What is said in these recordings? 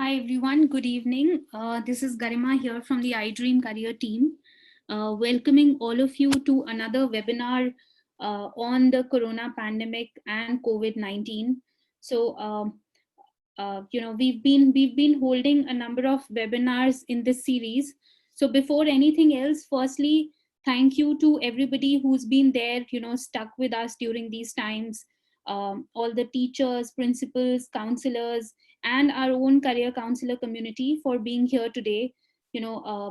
Hi everyone, good evening. This is Garima here from the iDream Career team, welcoming all of you to another webinar on the Corona pandemic and COVID-19. So, we've been holding a number of webinars in this series. So before anything else, firstly, thank you to everybody who's been there, stuck with us during these times. All the teachers, principals, counselors, and our own career counselor community for being here today,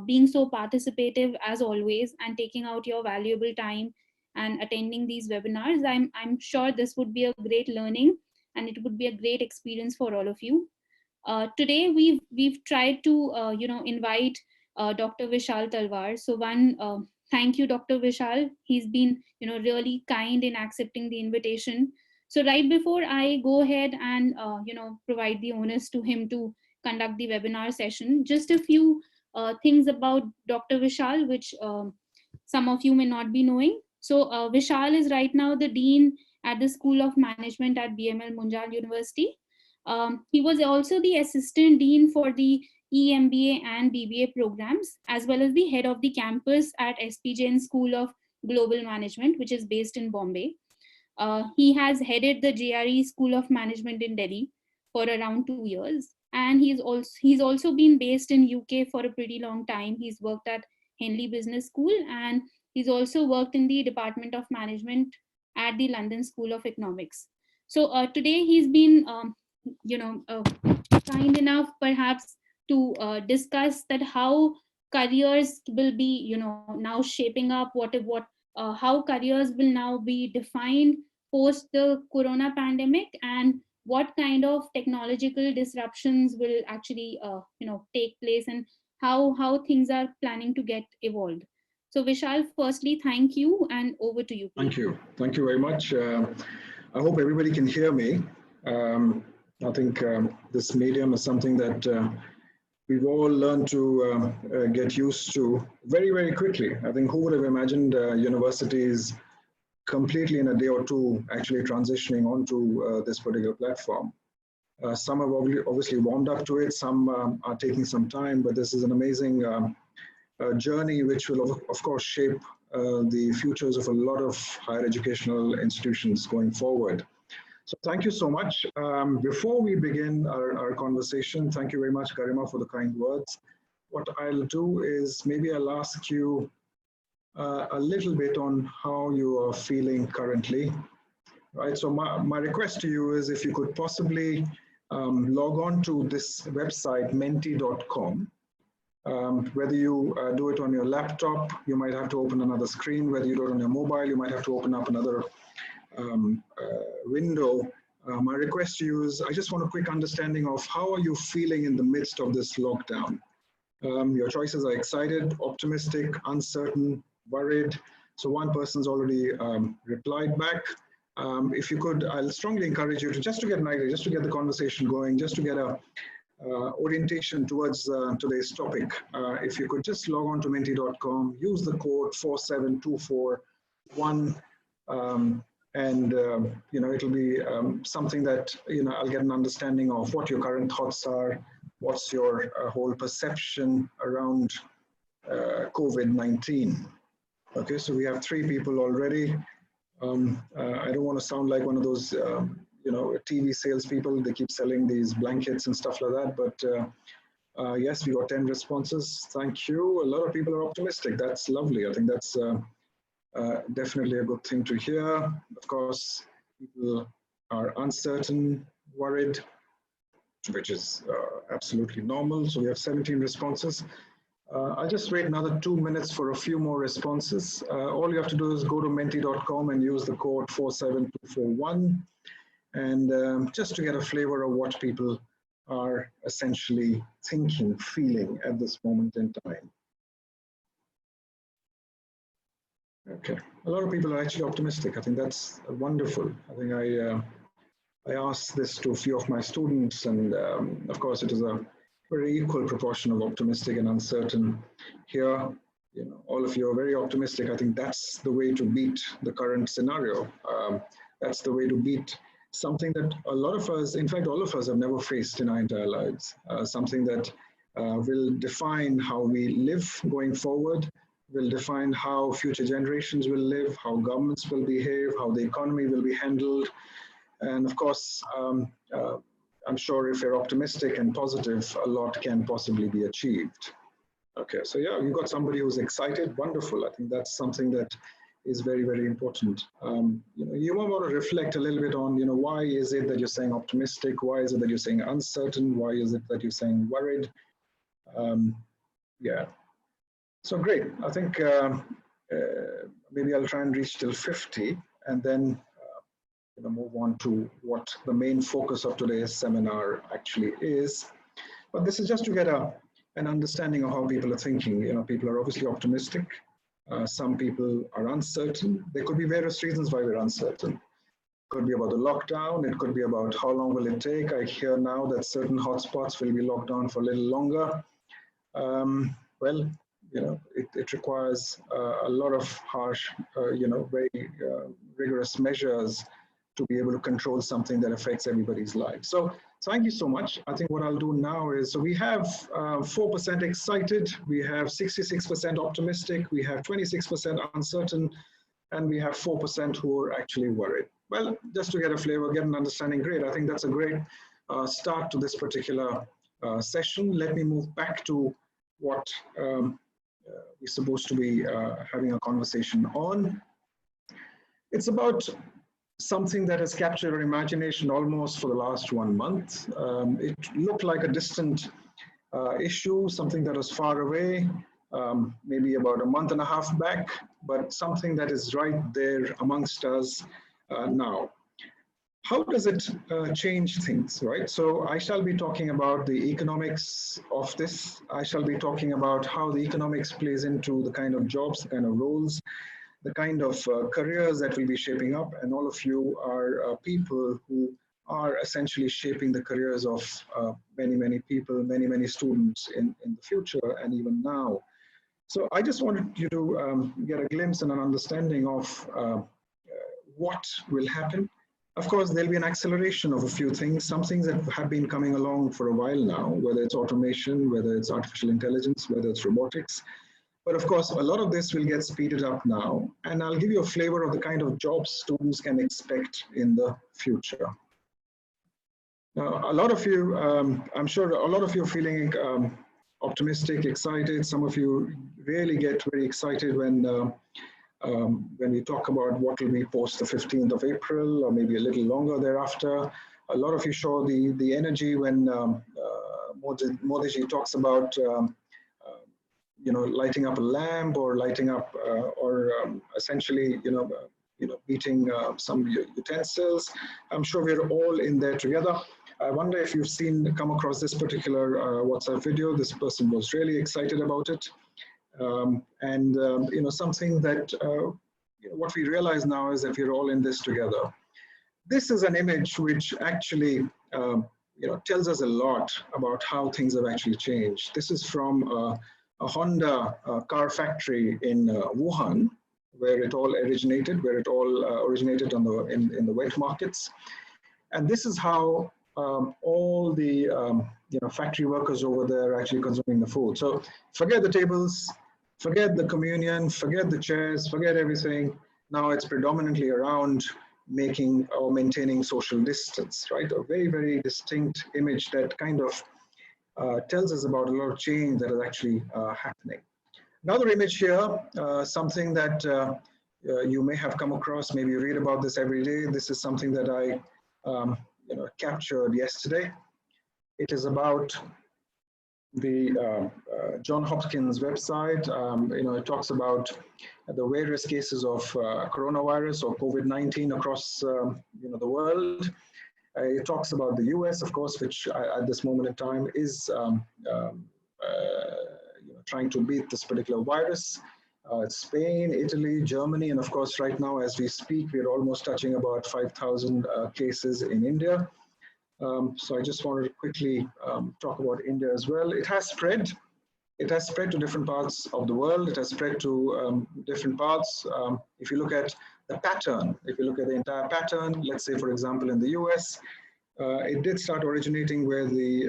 being so participative as always and taking out your valuable time and attending these webinars. I'm sure this would be a great learning and it would be a great experience for all of you. Today we've tried to invite Dr. Vishal Talwar. So thank you, Dr. Vishal. He's been really kind in accepting the invitation. So right before I go ahead and provide the onus to him to conduct the webinar session, just a few things about Dr. Vishal, which some of you may not be knowing. So Vishal is right now the Dean at the School of Management at BML Munjal University. He was also the Assistant Dean for the EMBA and BBA programs, as well as the head of the campus at SP Jain School of Global Management, which is based in Bombay. He has headed the JRE School of Management in Delhi for around 2 years. And he's also been based in UK for a pretty long time. He's worked at Henley Business School, and he's also worked in the Department of Management at the London School of Economics. So today he's been, kind enough perhaps to discuss that how careers will be, now shaping up, how careers will now be defined post the Corona pandemic, and what kind of technological disruptions will actually, take place, and how things are planning to get evolved. So Vishal, firstly, thank you, and over to you, please. Thank you very much. I hope everybody can hear me. I think this medium is something that we've all learned to get used to very, very quickly. I think who would have imagined universities completely in a day or two actually transitioning onto this particular platform. Some have obviously warmed up to it, some are taking some time, but this is an amazing journey which will of course shape the futures of a lot of higher educational institutions going forward. So thank you so much. Before we begin our conversation, thank you very much, Garima, for the kind words. What I'll do is maybe I'll ask you a little bit on how you are feeling currently. Right. So my request to you is if you could possibly log on to this website, menti.com. Whether you do it on your laptop, you might have to open another screen. Whether you do it on your mobile, you might have to open up another window. My request to you is I just want a quick understanding of how are you feeling in the midst of this lockdown. Your choices are excited, optimistic, uncertain, worried. So one person's already replied back. If you could, I'll strongly encourage you to just to get an idea, just to get the conversation going, just to get a orientation towards today's topic. If you could just log on to menti.com, use the code 47241, and it'll be something that I'll get an understanding of what your current thoughts are, what's your whole perception around COVID-19. Okay, so we have 3 people already. I don't want to sound like one of those TV salespeople. They keep selling these blankets and stuff like that. But yes, we got 10 responses. Thank you. A lot of people are optimistic. That's lovely. I think that's definitely a good thing to hear. Of course, people are uncertain, worried, which is absolutely normal. So we have 17 responses. I'll just wait another 2 minutes for a few more responses. All you have to do is go to menti.com and use the code 47241. And just to get a flavor of what people are essentially thinking, feeling at this moment in time. Okay, a lot of people are actually optimistic. I think that's wonderful. I think I asked this to a few of my students, and of course it is a very equal proportion of optimistic and uncertain here. All of you are very optimistic. I think that's the way to beat the current scenario. That's the way to beat something that a lot of us, in fact, all of us have never faced in our entire lives, something that will define how we live going forward, will define how future generations will live, how governments will behave, how the economy will be handled. And of course, I'm sure if you're optimistic and positive, a lot can possibly be achieved. Okay, so yeah, you've got somebody who's excited, wonderful. I think that's something that is very, very important. You might want to reflect a little bit on, why is it that you're saying optimistic? Why is it that you're saying uncertain? Why is it that you're saying worried? Yeah, so great. I think maybe I'll try and reach till 50 and then move on to what the main focus of today's seminar actually is. But this is just to get an understanding of how people are thinking. People are obviously optimistic. Some people are uncertain. There could be various reasons why we're uncertain. It could be about the lockdown. It could be about how long will it take. I hear now that certain hotspots will be locked down for a little longer. Well, it requires a lot of harsh, very rigorous measures to be able to control something that affects everybody's life. So thank you so much. I think what I'll do now is, so we have 4% excited, we have 66% optimistic, we have 26% uncertain, and we have 4% who are actually worried. Well, just to get a flavor, get an understanding, great. I think that's a great start to this particular session. Let me move back to what we're supposed to be having a conversation on. It's about something that has captured our imagination almost for the last 1 month. It looked like a distant issue, something that was far away, maybe about a month and a half back, but something that is right there amongst us now. How does it change things, right? So I shall be talking about the economics of this. I shall be talking about how the economics plays into the kind of jobs, the kind of roles, the kind of careers that will be shaping up, and all of you are people who are essentially shaping the careers of many, many people, many, many students in the future and even now. So I just wanted you to get a glimpse and an understanding of what will happen. Of course, there'll be an acceleration of a few things, some things that have been coming along for a while now, whether it's automation, whether it's artificial intelligence, whether it's robotics. But of course, a lot of this will get speeded up now, and I'll give you a flavor of the kind of jobs students can expect in the future. Now, a lot of you, I'm sure a lot of you are feeling optimistic, excited. Some of you really get very excited when we talk about what will be post the 15th of April, or maybe a little longer thereafter. A lot of you show the energy when Modi ji talks about lighting up a lamp or lighting up essentially, beating some utensils. I'm sure we're all in there together. I wonder if you've come across this particular WhatsApp video. This person was really excited about it. Something that, what we realize now is that we're all in this together. This is an image which actually, tells us a lot about how things have actually changed. This is from a Honda car factory in Wuhan, where it all originated, in the wet markets. And this is how all the factory workers over there are actually consuming the food. So forget the tables, forget the communion, forget the chairs, forget everything. Now it's predominantly around making or maintaining social distance, right? A very, very distinct image that kind of tells us about a lot of change that is actually happening. Another image here, something that you may have come across, maybe you read about this every day. This is something that I captured yesterday. It is about the John Hopkins website. It talks about the various cases of coronavirus or COVID-19 across the world. It talks about the US, of course, which at this moment in time is trying to beat this particular virus. Spain, Italy, Germany, and of course, right now, as we speak, we're almost touching about 5,000 cases in India. So I just wanted to quickly talk about India as well. It has spread. it has spread to different parts of the world. It has spread to different parts. If you look at the pattern, if you look at the entire pattern, let's say, for example, in the US, it did start originating where the,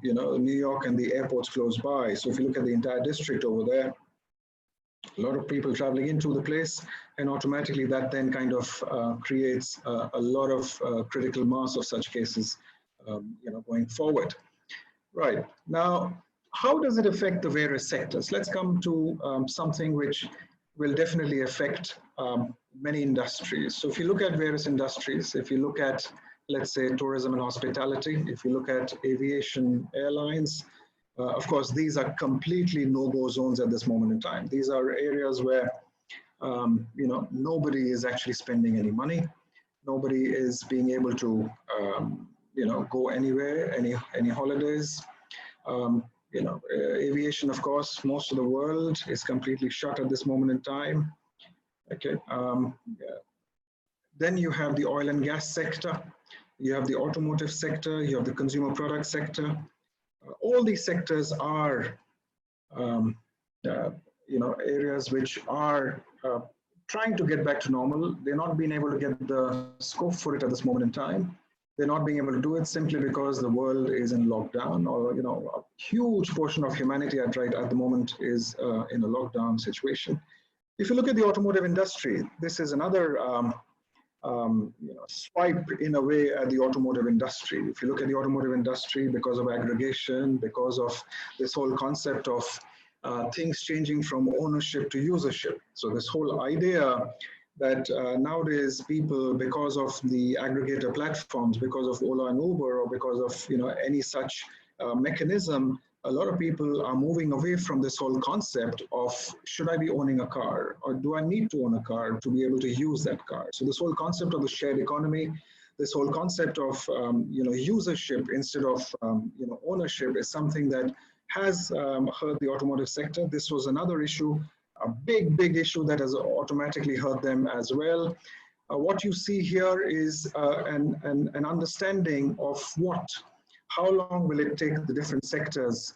New York and the airports close by. So if you look at the entire district over there, a lot of people traveling into the place, and automatically that then kind of creates a lot of critical mass of such cases, going forward. Right. Now, how does it affect the various sectors? Let's come to something which will definitely affect many industries. So if you look at various industries, if you look at, let's say, tourism and hospitality, if you look at aviation, airlines, of course, these are completely no-go zones at this moment in time. These are areas where, nobody is actually spending any money. Nobody is being able to, go anywhere, any holidays. Aviation, of course, most of the world is completely shut at this moment in time. Okay. Yeah. Then you have the oil and gas sector. You have the automotive sector. You have the consumer product sector. All these sectors are, areas which are trying to get back to normal. They're not being able to get the scope for it at this moment in time. They're not being able to do it simply because the world is in lockdown, or a huge portion of humanity at the moment is in a lockdown situation. If you look at the automotive industry, this is another swipe in a way at the automotive industry. If you look at the automotive industry, because of aggregation, because of this whole concept of things changing from ownership to usership. So this whole idea that nowadays people, because of the aggregator platforms, because of Ola and Uber, or because of any such mechanism, a lot of people are moving away from this whole concept of, should I be owning a car, or do I need to own a car to be able to use that car? So this whole concept of the shared economy, this whole concept of usership instead of ownership is something that has hurt the automotive sector. This was another issue, a big issue that has automatically hurt them as well. What you see here is an understanding of how long will it take the different sectors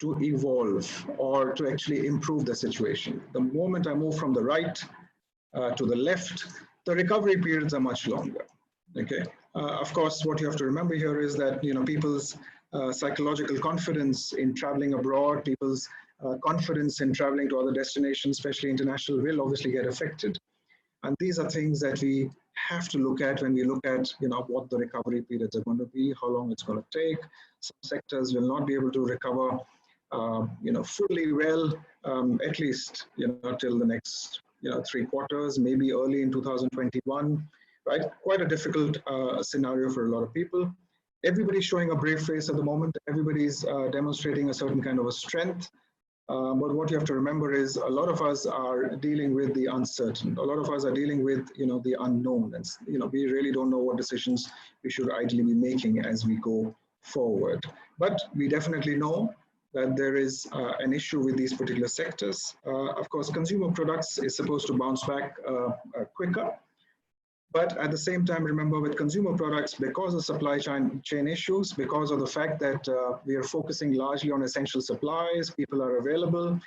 to evolve or to actually improve the situation. The moment I move from the right to the left, the recovery periods are much longer. Okay. Of course, what you have to remember here is that people's psychological confidence in traveling abroad, people's confidence in traveling to other destinations, especially international, will obviously get affected. And these are things that we have to look at when we look at what the recovery periods are going to be, how long it's going to take. Some sectors will not be able to recover fully well, at least till the next 3 quarters, maybe early in 2021, right? Quite a difficult scenario for a lot of people. Everybody's showing a brave face at the moment. Everybody's demonstrating a certain kind of a strength. But what you have to remember is a lot of us are dealing with the uncertain. A lot of us are dealing with the unknown, and we really don't know what decisions we should ideally be making as we go forward. But we definitely know that there is an issue with these particular sectors. Of course, consumer products is supposed to bounce back quicker. But at the same time, remember, with consumer products, because of supply chain issues, because of the fact that we are focusing largely on essential supplies, people are available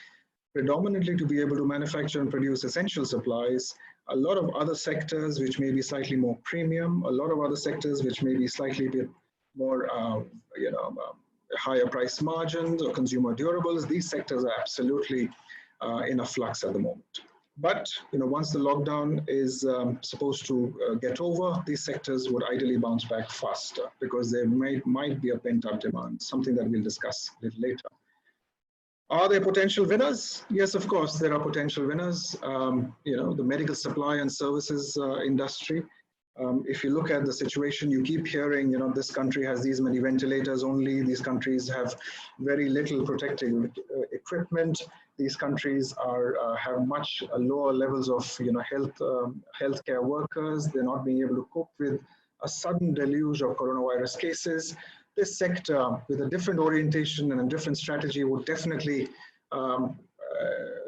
predominantly to be able to manufacture and produce essential supplies. A lot of other sectors which may be slightly more premium, a lot of other sectors which may be slightly bit more, higher price margins or consumer durables, these sectors are absolutely in a flux at the moment. But once the lockdown is supposed to get over, these sectors would ideally bounce back faster because there might be a pent-up demand, something that we'll discuss a little later. Are there potential winners? Yes, of course, there are potential winners. The medical supply and services industry. If you look at the situation, you keep hearing, this country has these many ventilators only. These countries have very little protective equipment. These countries have much lower levels of, healthcare workers. They're not being able to cope with a sudden deluge of coronavirus cases. This sector, with a different orientation and a different strategy, would definitely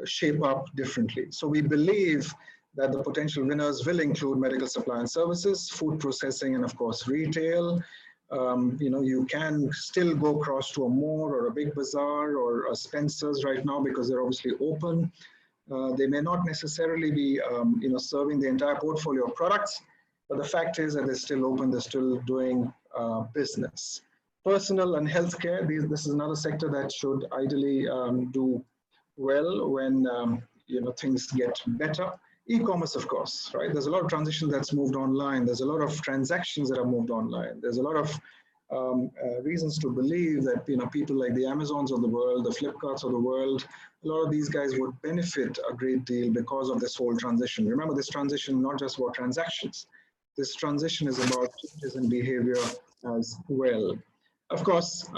shape up differently. So we believe that the potential winners will include medical supply and services, food processing, and of course retail. You can still go across to a More or a Big Bazaar or a Spencer's right now because they're obviously open. They may not necessarily be, serving the entire portfolio of products, but the fact is that they're still open, they're still doing business. Personal and healthcare, this is another sector that should ideally do well when things get better. E-commerce, of course, right? There's a lot of transition that's moved online. There's a lot of transactions that have moved online. There's a lot of reasons to believe that people like the Amazons of the world, the Flipkarts of the world, a lot of these guys would benefit a great deal because of this whole transition. Remember, this transition not just about transactions. This transition is about changes in behavior as well. Of course,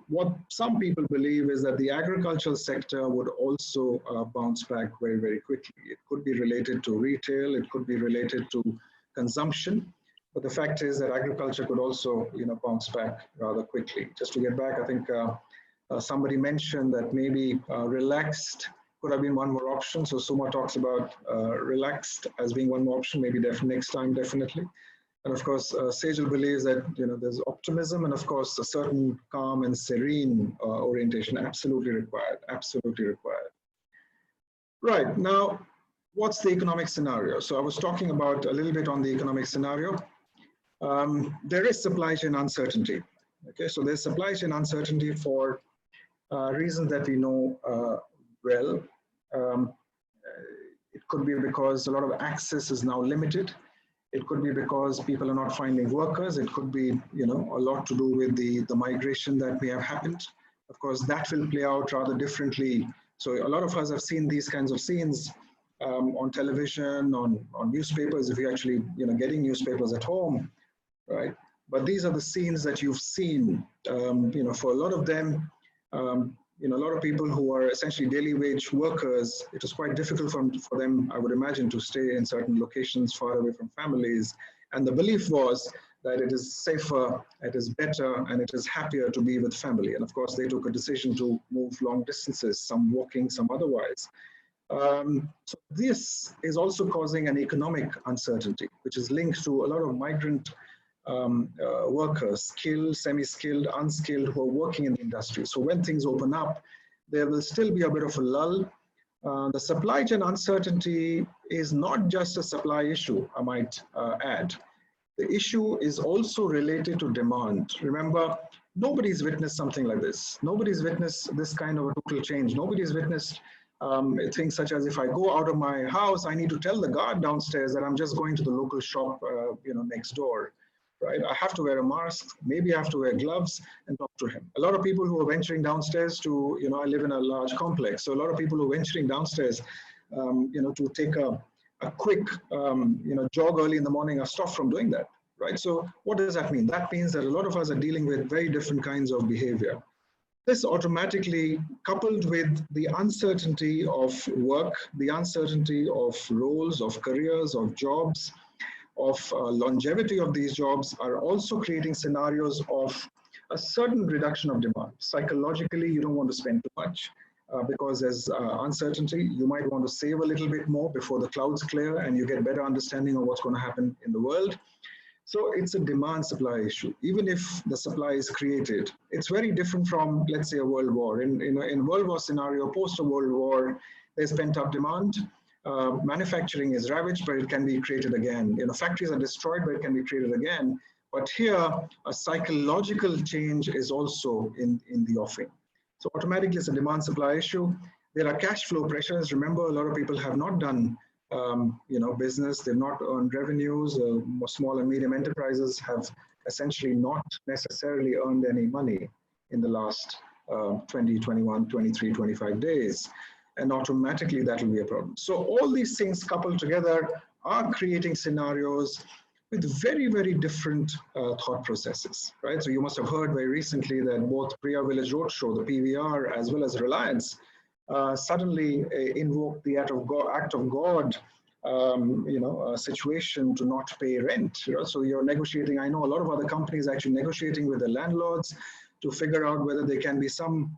what some people believe is that the agricultural sector would also bounce back very, very quickly. It could be related to retail, it could be related to consumption, but the fact is that agriculture could also, bounce back rather quickly. Just to get back, I think somebody mentioned that maybe relaxed could have been one more option. So Suma talks about relaxed as being one more option, maybe next time, definitely. And of course, Sejal believes that there's optimism and of course a certain calm and serene orientation absolutely required, absolutely required. Right, now, what's the economic scenario? So I was talking about a little bit on the economic scenario. There is supply chain uncertainty. Okay, so there's supply chain uncertainty for reasons that we know well. It could be because a lot of access is now limited. It could be because people are not finding workers. It could be, a lot to do with the migration that may have happened. Of course, that will play out rather differently. So a lot of us have seen these kinds of scenes on television, on newspapers, if you're actually, getting newspapers at home, right? But these are the scenes that you've seen, for a lot of them, a lot of people who are essentially daily wage workers, it was quite difficult for them, I would imagine, to stay in certain locations far away from families. And the belief was that it is safer, it is better, and it is happier to be with family. And of course, they took a decision to move long distances, some walking, some otherwise. So this is also causing an economic uncertainty, which is linked to a lot of migrant workers, skilled, semi-skilled, unskilled, who are working in the industry. So when things open up, there will still be a bit of a lull. The supply chain uncertainty is not just a supply issue, I might add. The issue is also related to demand. Remember, nobody's witnessed something like this. Nobody's witnessed this kind of a total change. Nobody's witnessed things such as if I go out of my house, I need to tell the guard downstairs that I'm just going to the local shop, next door. Right? I have to wear a mask, maybe I have to wear gloves and talk to him. A lot of people who are venturing downstairs to, I live in a large complex, so a lot of people who are venturing downstairs, to take a quick, jog early in the morning are stopped from doing that, right? So what does that mean? That means that a lot of us are dealing with very different kinds of behavior. This automatically, coupled with the uncertainty of work, the uncertainty of roles, of careers, of jobs, of longevity of these jobs, are also creating scenarios of a certain reduction of demand. Psychologically, you don't want to spend too much because there's uncertainty. You might want to save a little bit more before the clouds clear and you get better understanding of what's going to happen in the world. So it's a demand supply issue. Even if the supply is created, it's very different from, let's say, a world war. In World War scenario, post a World War, there's pent up demand. Manufacturing is ravaged, but it can be created again. Factories are destroyed, but it can be created again. But here, a psychological change is also in the offing. So automatically, it's a demand-supply issue. There are cash flow pressures. Remember, a lot of people have not done, business. They've not earned revenues. Small and medium enterprises have essentially not necessarily earned any money in the last 20, 21, 23, 25 days. And automatically that will be a problem. So all these things coupled together are creating scenarios with very, very different thought processes, right? So you must have heard very recently that both Priya Village Roadshow, the PVR, as well as Reliance, suddenly invoked the act of God, situation to not pay rent. So you're negotiating. I know a lot of other companies actually negotiating with the landlords to figure out whether there can be some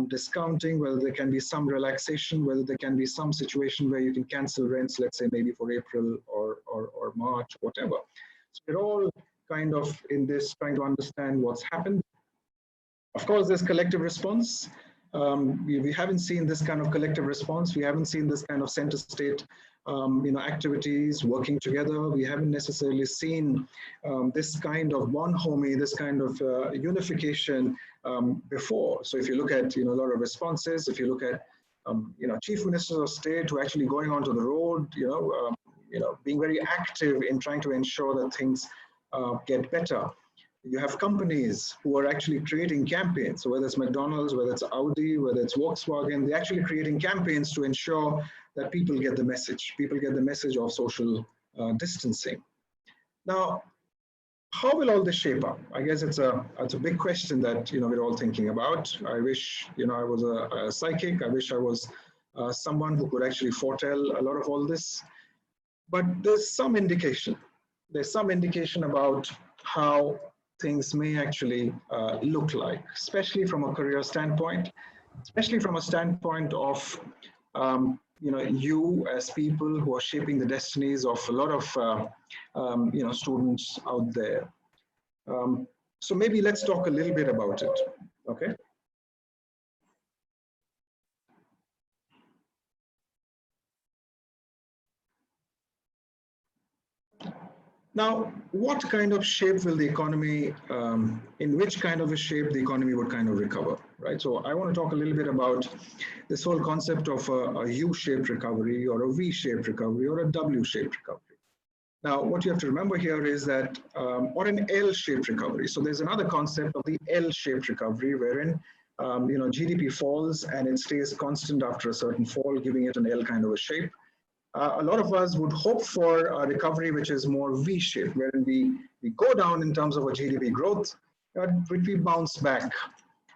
discounting, whether there can be some relaxation, whether there can be some situation where you can cancel rents, let's say maybe for April or March, whatever. So we're all kind of in this, trying to understand what's happened. Of course, there's collective response. We haven't seen this kind of collective response. We haven't seen this kind of center state, activities working together. We haven't necessarily seen this kind of bonhomie, this kind of unification before. So if you look at a lot of responses, if you look at chief ministers of state who are actually going onto the road, being very active in trying to ensure that things get better. You have companies who are actually creating campaigns. So whether it's McDonald's, whether it's Audi, whether it's Volkswagen, they're actually creating campaigns to ensure that people get the message. People get the message of social distancing. Now, how will all this shape up? I guess it's a big question that we're all thinking about. I wish I was a psychic. I wish I was someone who could actually foretell a lot of all this. But there's some indication. There's some indication about how things may actually look like, especially from a career standpoint, especially from a standpoint of you as people who are shaping the destinies of a lot of students out there. So maybe let's talk a little bit about it. Okay. Now, what kind of shape will the economy, in which kind of a shape the economy would kind of recover, right? So I want to talk a little bit about this whole concept of a U-shaped recovery or a V-shaped recovery or a W-shaped recovery. Now, what you have to remember here is that, or an L-shaped recovery. So there's another concept of the L-shaped recovery wherein, GDP falls and it stays constant after a certain fall, giving it an L kind of a shape. A lot of us would hope for a recovery which is more V-shaped, wherein we go down in terms of a GDP growth, but we bounce back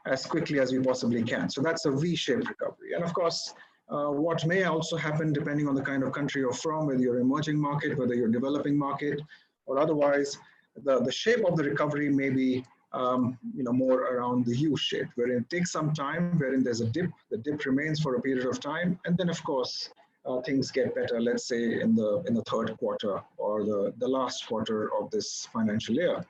as quickly as we possibly can. So that's a V-shaped recovery. And of course, what may also happen depending on the kind of country you're from, whether you're emerging market, whether you're developing market, or otherwise, the shape of the recovery may be more around the U-shape, wherein it takes some time, wherein there's a dip, the dip remains for a period of time, and then of course, things get better, let's say in the third quarter or the last quarter of this financial year.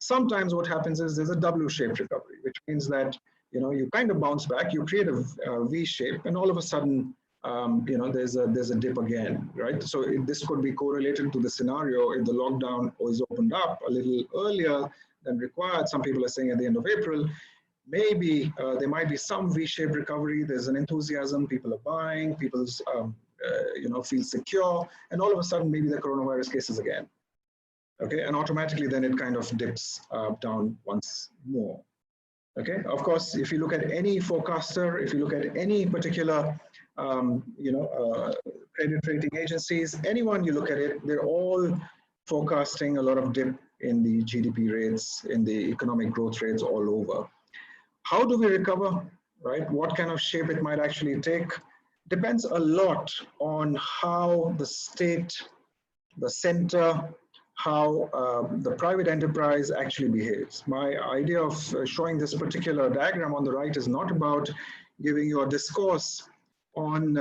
Sometimes what happens is there's a W-shaped recovery, which means that you kind of bounce back, you create a V shape, and all of a sudden there's a dip again, right? So this could be correlated to the scenario if the lockdown was opened up a little earlier than required. Some people are saying at the end of April. Maybe there might be some V-shaped recovery. There's an enthusiasm. People are buying. People, feel secure. And all of a sudden, maybe the coronavirus cases again. Okay, and automatically then it kind of dips down once more. Okay, of course, if you look at any forecaster, if you look at any particular, credit rating agencies, anyone you look at it, they're all forecasting a lot of dip in the GDP rates, in the economic growth rates all over. How do we recover, right? What kind of shape it might actually take depends a lot on how the state, the center, how the private enterprise actually behaves. My idea of showing this particular diagram on the right is not about giving you a discourse on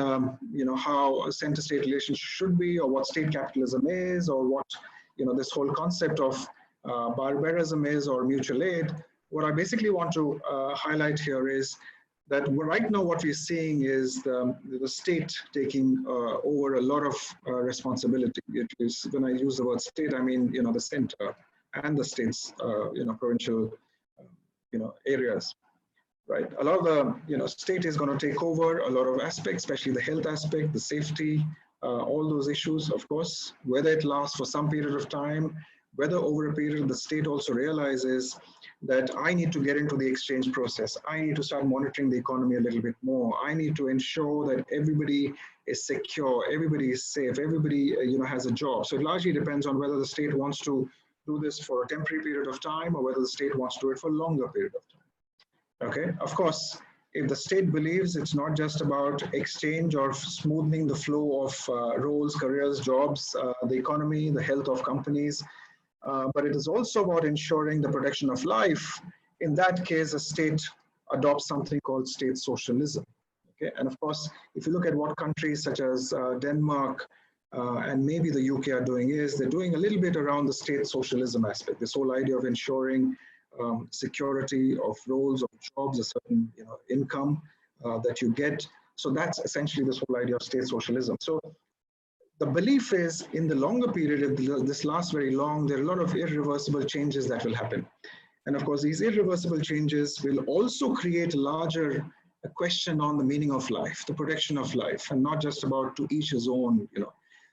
how a center-state relationship should be, or what state capitalism is, or what this whole concept of barbarism is, or mutual aid. What I basically want to highlight here is that right now what we're seeing is the state taking over a lot of responsibility. It is, when I use the word state, I mean the center and the state's provincial areas, right? A lot of the state is going to take over a lot of aspects, especially the health aspect, the safety, all those issues, of course. Whether it lasts for some period of time, whether over a period the state also realizes that I need to get into the exchange process. I need to start monitoring the economy a little bit more. I need to ensure that everybody is secure, everybody is safe, everybody has a job. So it largely depends on whether the state wants to do this for a temporary period of time or whether the state wants to do it for a longer period of time. Okay, of course, if the state believes it's not just about exchange or smoothing the flow of roles, careers, jobs, the economy, the health of companies, but it is also about ensuring the protection of life. In that case, a state adopts something called state socialism. Okay, and of course, if you look at what countries such as Denmark, and maybe the UK are doing is they're doing a little bit around the state socialism aspect, this whole idea of ensuring security of roles, of jobs, a certain income that you get. So that's essentially this whole idea of state socialism. So the belief is in the longer period, if this lasts very long, there are a lot of irreversible changes that will happen. And of course, these irreversible changes will also create a larger question on the meaning of life, the protection of life, and not just about to each his own,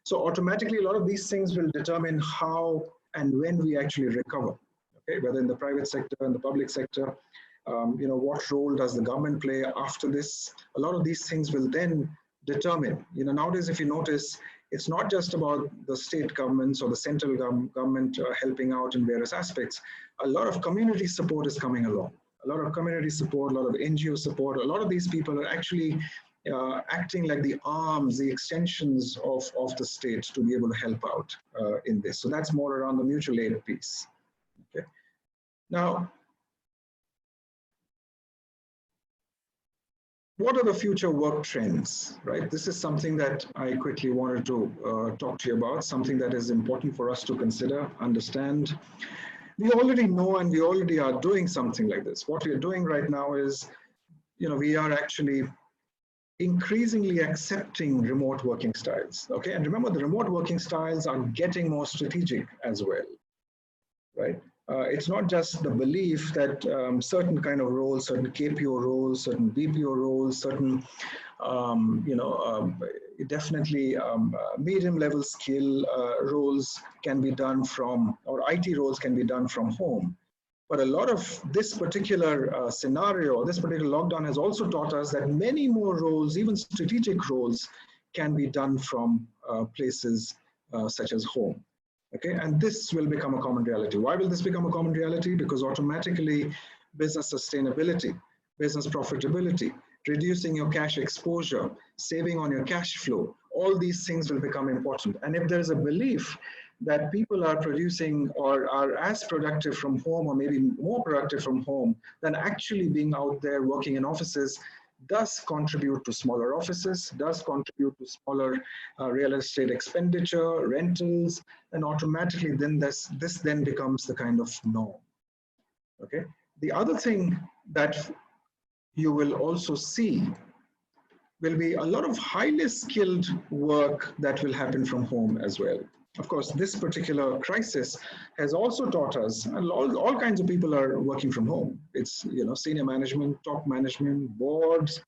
So automatically, a lot of these things will determine how and when we actually recover, okay? Whether in the private sector and the public sector, what role does the government play after this? A lot of these things will then determine, nowadays, if you notice, it's not just about the state governments or the central government helping out in various aspects. A lot of community support is coming along. A lot of community support, a lot of NGO support. A lot of these people are actually acting like the arms, the extensions of the state to be able to help out in this. So that's more around the mutual aid piece. Okay. Now, what are the future work trends, right? This is something that I quickly wanted to talk to you about, something that is important for us to consider, understand. We already know and we already are doing something like this. What we are doing right now is, we are actually increasingly accepting remote working styles, okay? And remember, the remote working styles are getting more strategic as well, right? It's not just the belief that certain kind of roles, certain KPO roles, certain BPO roles, certain, definitely medium level skill roles can be done from, or IT roles can be done from home. But a lot of this particular scenario, this particular lockdown has also taught us that many more roles, even strategic roles, can be done from places such as home. Okay, and this will become a common reality. Why will this become a common reality? Because automatically business sustainability, business profitability, reducing your cash exposure, saving on your cash flow, all these things will become important. And if there's a belief that people are producing or are as productive from home or maybe more productive from home than actually being out there working in offices, does contribute to smaller offices, does contribute to smaller real estate expenditure, rentals, and automatically then this then becomes the kind of norm. Okay. The other thing that you will also see will be a lot of highly skilled work that will happen from home as well. Of course, this particular crisis has also taught us, and all kinds of people are working from home. It's senior management, top management, boards,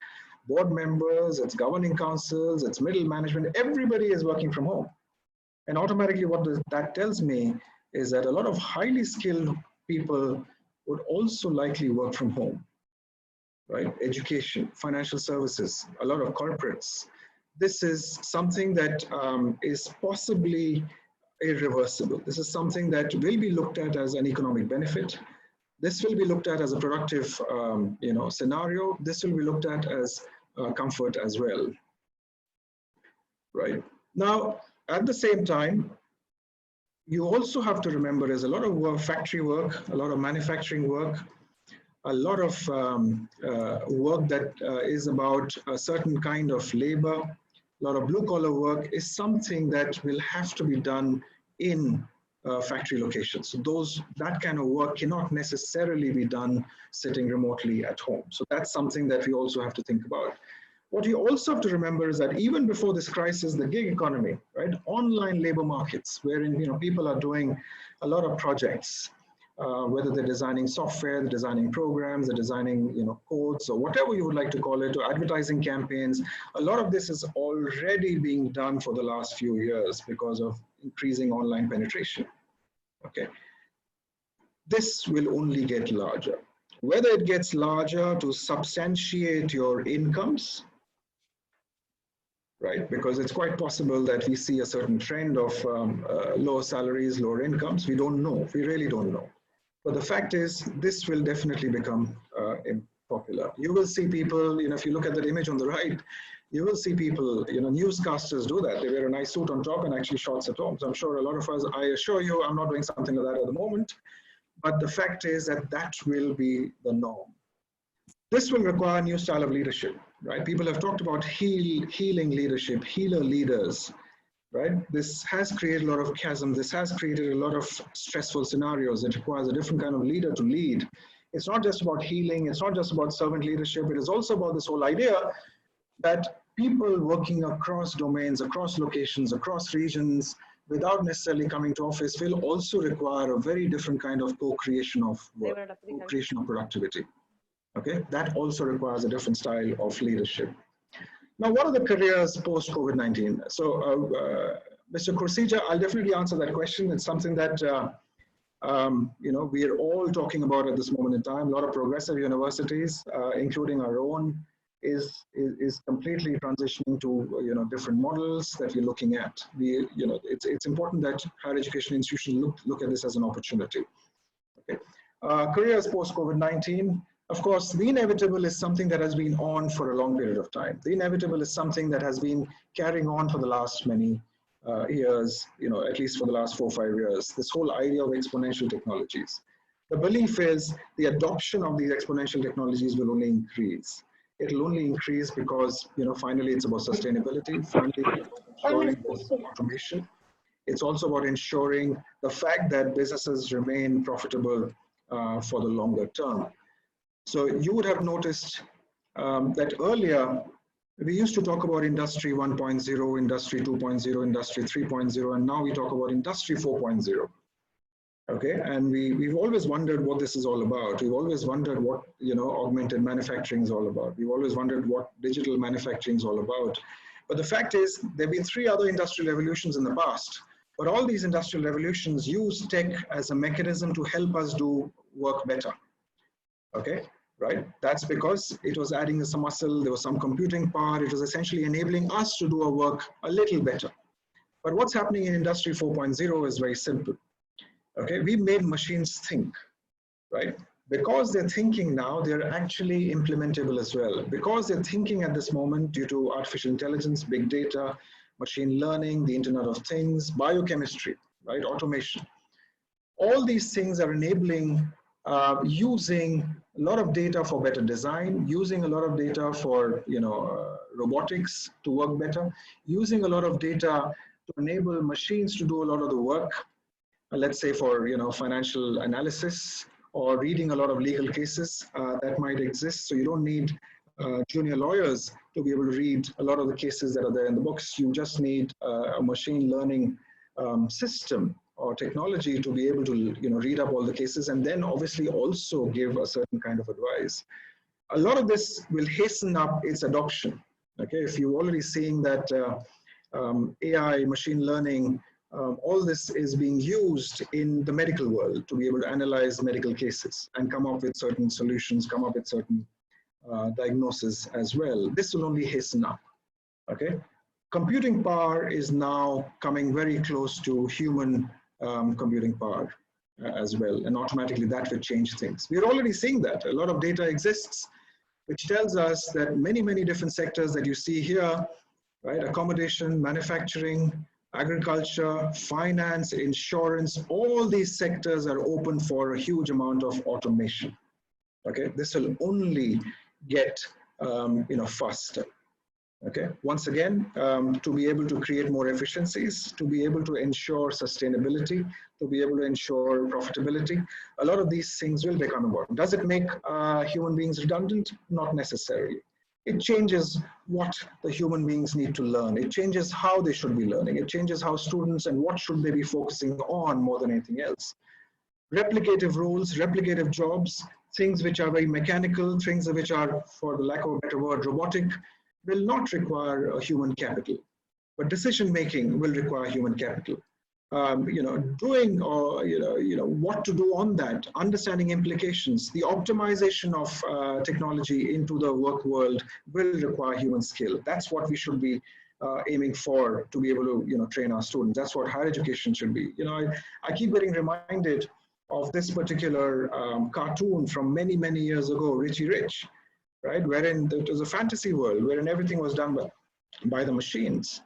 board members, it's governing councils, it's middle management, everybody is working from home. And automatically what that tells me is that a lot of highly skilled people would also likely work from home, right? Education, financial services, a lot of corporates. This is something that is possibly irreversible. This is something that will be looked at as an economic benefit. This will be looked at as a productive scenario. This will be looked at as comfort as well, right? Now, at the same time, you also have to remember there's a lot of work, factory work, a lot of manufacturing work, a lot of work that is about a certain kind of labor, a lot of blue collar work is something that will have to be done in factory locations. So that kind of work cannot necessarily be done sitting remotely at home. So that's something that we also have to think about. What you also have to remember is that even before this crisis, the gig economy, right, online labor markets, wherein people are doing a lot of projects, whether they're designing software, they're designing programs, they're designing codes, or whatever you would like to call it, or advertising campaigns. A lot of this is already being done for the last few years because of increasing online penetration. Okay, this will only get larger. Whether it gets larger to substantiate your incomes, right? Because it's quite possible that we see a certain trend of lower salaries, lower incomes. We don't know. We really don't know. But the fact is, this will definitely become popular. You will see people, if you look at that image on the right, you will see people, newscasters do that. They wear a nice suit on top and actually shorts at home. So I'm sure a lot of us, I assure you, I'm not doing something like that at the moment. But the fact is that will be the norm. This will require a new style of leadership, right? People have talked about healing leadership, healer leaders. right? This has created a lot of chasm. This has created a lot of stressful scenarios. It requires a different kind of leader to lead. It's not just about healing. It's not just about servant leadership. It is also about this whole idea that people working across domains, across locations, across regions, without necessarily coming to office, will also require a very different kind of co-creation of work, co-creation of productivity. Okay, that also requires a different style of leadership. Now, what are the careers post-COVID-19? So, Mr. Kursija, I'll definitely answer that question. It's something that we are all talking about at this moment in time. A lot of progressive universities, including our own, is completely transitioning to different models that we're looking at. It's important that higher education institutions look at this as an opportunity. Okay, careers post COVID-19. Of course, the inevitable is something that has been on for a long period of time. The inevitable is something that has been carrying on for the last many years, at least for the last 4 or 5 years, this whole idea of exponential technologies. The belief is the adoption of these exponential technologies will only increase. It'll only increase because, finally it's about sustainability, finally it's about ensuring there's automation. It's also about ensuring the fact that businesses remain profitable for the longer term. So you would have noticed that earlier, we used to talk about Industry 1.0, Industry 2.0, Industry 3.0, and now we talk about Industry 4.0. Okay, and we've always wondered what this is all about. We've always wondered what augmented manufacturing is all about. We've always wondered what digital manufacturing is all about. But the fact is, there have been 3 other industrial revolutions in the past. But all these industrial revolutions use tech as a mechanism to help us do work better. Okay, right? That's because it was adding some muscle, there was some computing power, it was essentially enabling us to do our work a little better. But what's happening in Industry 4.0 is very simple. Okay, we made machines think, right? Because they're thinking now, they're actually implementable as well. Because they're thinking at this moment due to artificial intelligence, big data, machine learning, the Internet of Things, biochemistry, right? Automation. All these things are enabling using a lot of data for better design, using a lot of data for robotics to work better, using a lot of data to enable machines to do a lot of the work, let's say for financial analysis or reading a lot of legal cases that might exist. So you don't need junior lawyers to be able to read a lot of the cases that are there in the books. You just need a machine learning system or technology to be able to read up all the cases and then obviously also give a certain kind of advice. A lot of this will hasten up its adoption. Okay, if you're already seeing that AI, machine learning, all this is being used in the medical world to be able to analyze medical cases and come up with certain solutions, come up with certain diagnosis as well. This will only hasten up. Okay, computing power is now coming very close to human computing power as well, and automatically that will change things. We're already seeing that. A lot of data exists, which tells us that many different sectors that you see here, right? Accommodation, manufacturing, agriculture, finance, insurance, all these sectors are open for a huge amount of automation. Okay, this will only get faster. Okay, once again, to be able to create more efficiencies, to be able to ensure sustainability, to be able to ensure profitability, a lot of these things will become important. Does it make human beings redundant? Not necessarily. It changes what the human beings need to learn. It changes how they should be learning. It changes how students and what should they be focusing on more than anything else. Replicative roles, replicative jobs, things which are very mechanical, things which are, for the lack of a better word, robotic, will not require a human capital, but decision making will require human capital. Doing or what to do on that, understanding implications, the optimization of technology into the work world will require human skill. That's what we should be aiming for to be able to train our students. That's what higher education should be. I keep getting reminded of this particular cartoon from many years ago, Richie Rich, right? Wherein it was a fantasy world, wherein everything was done by the machines,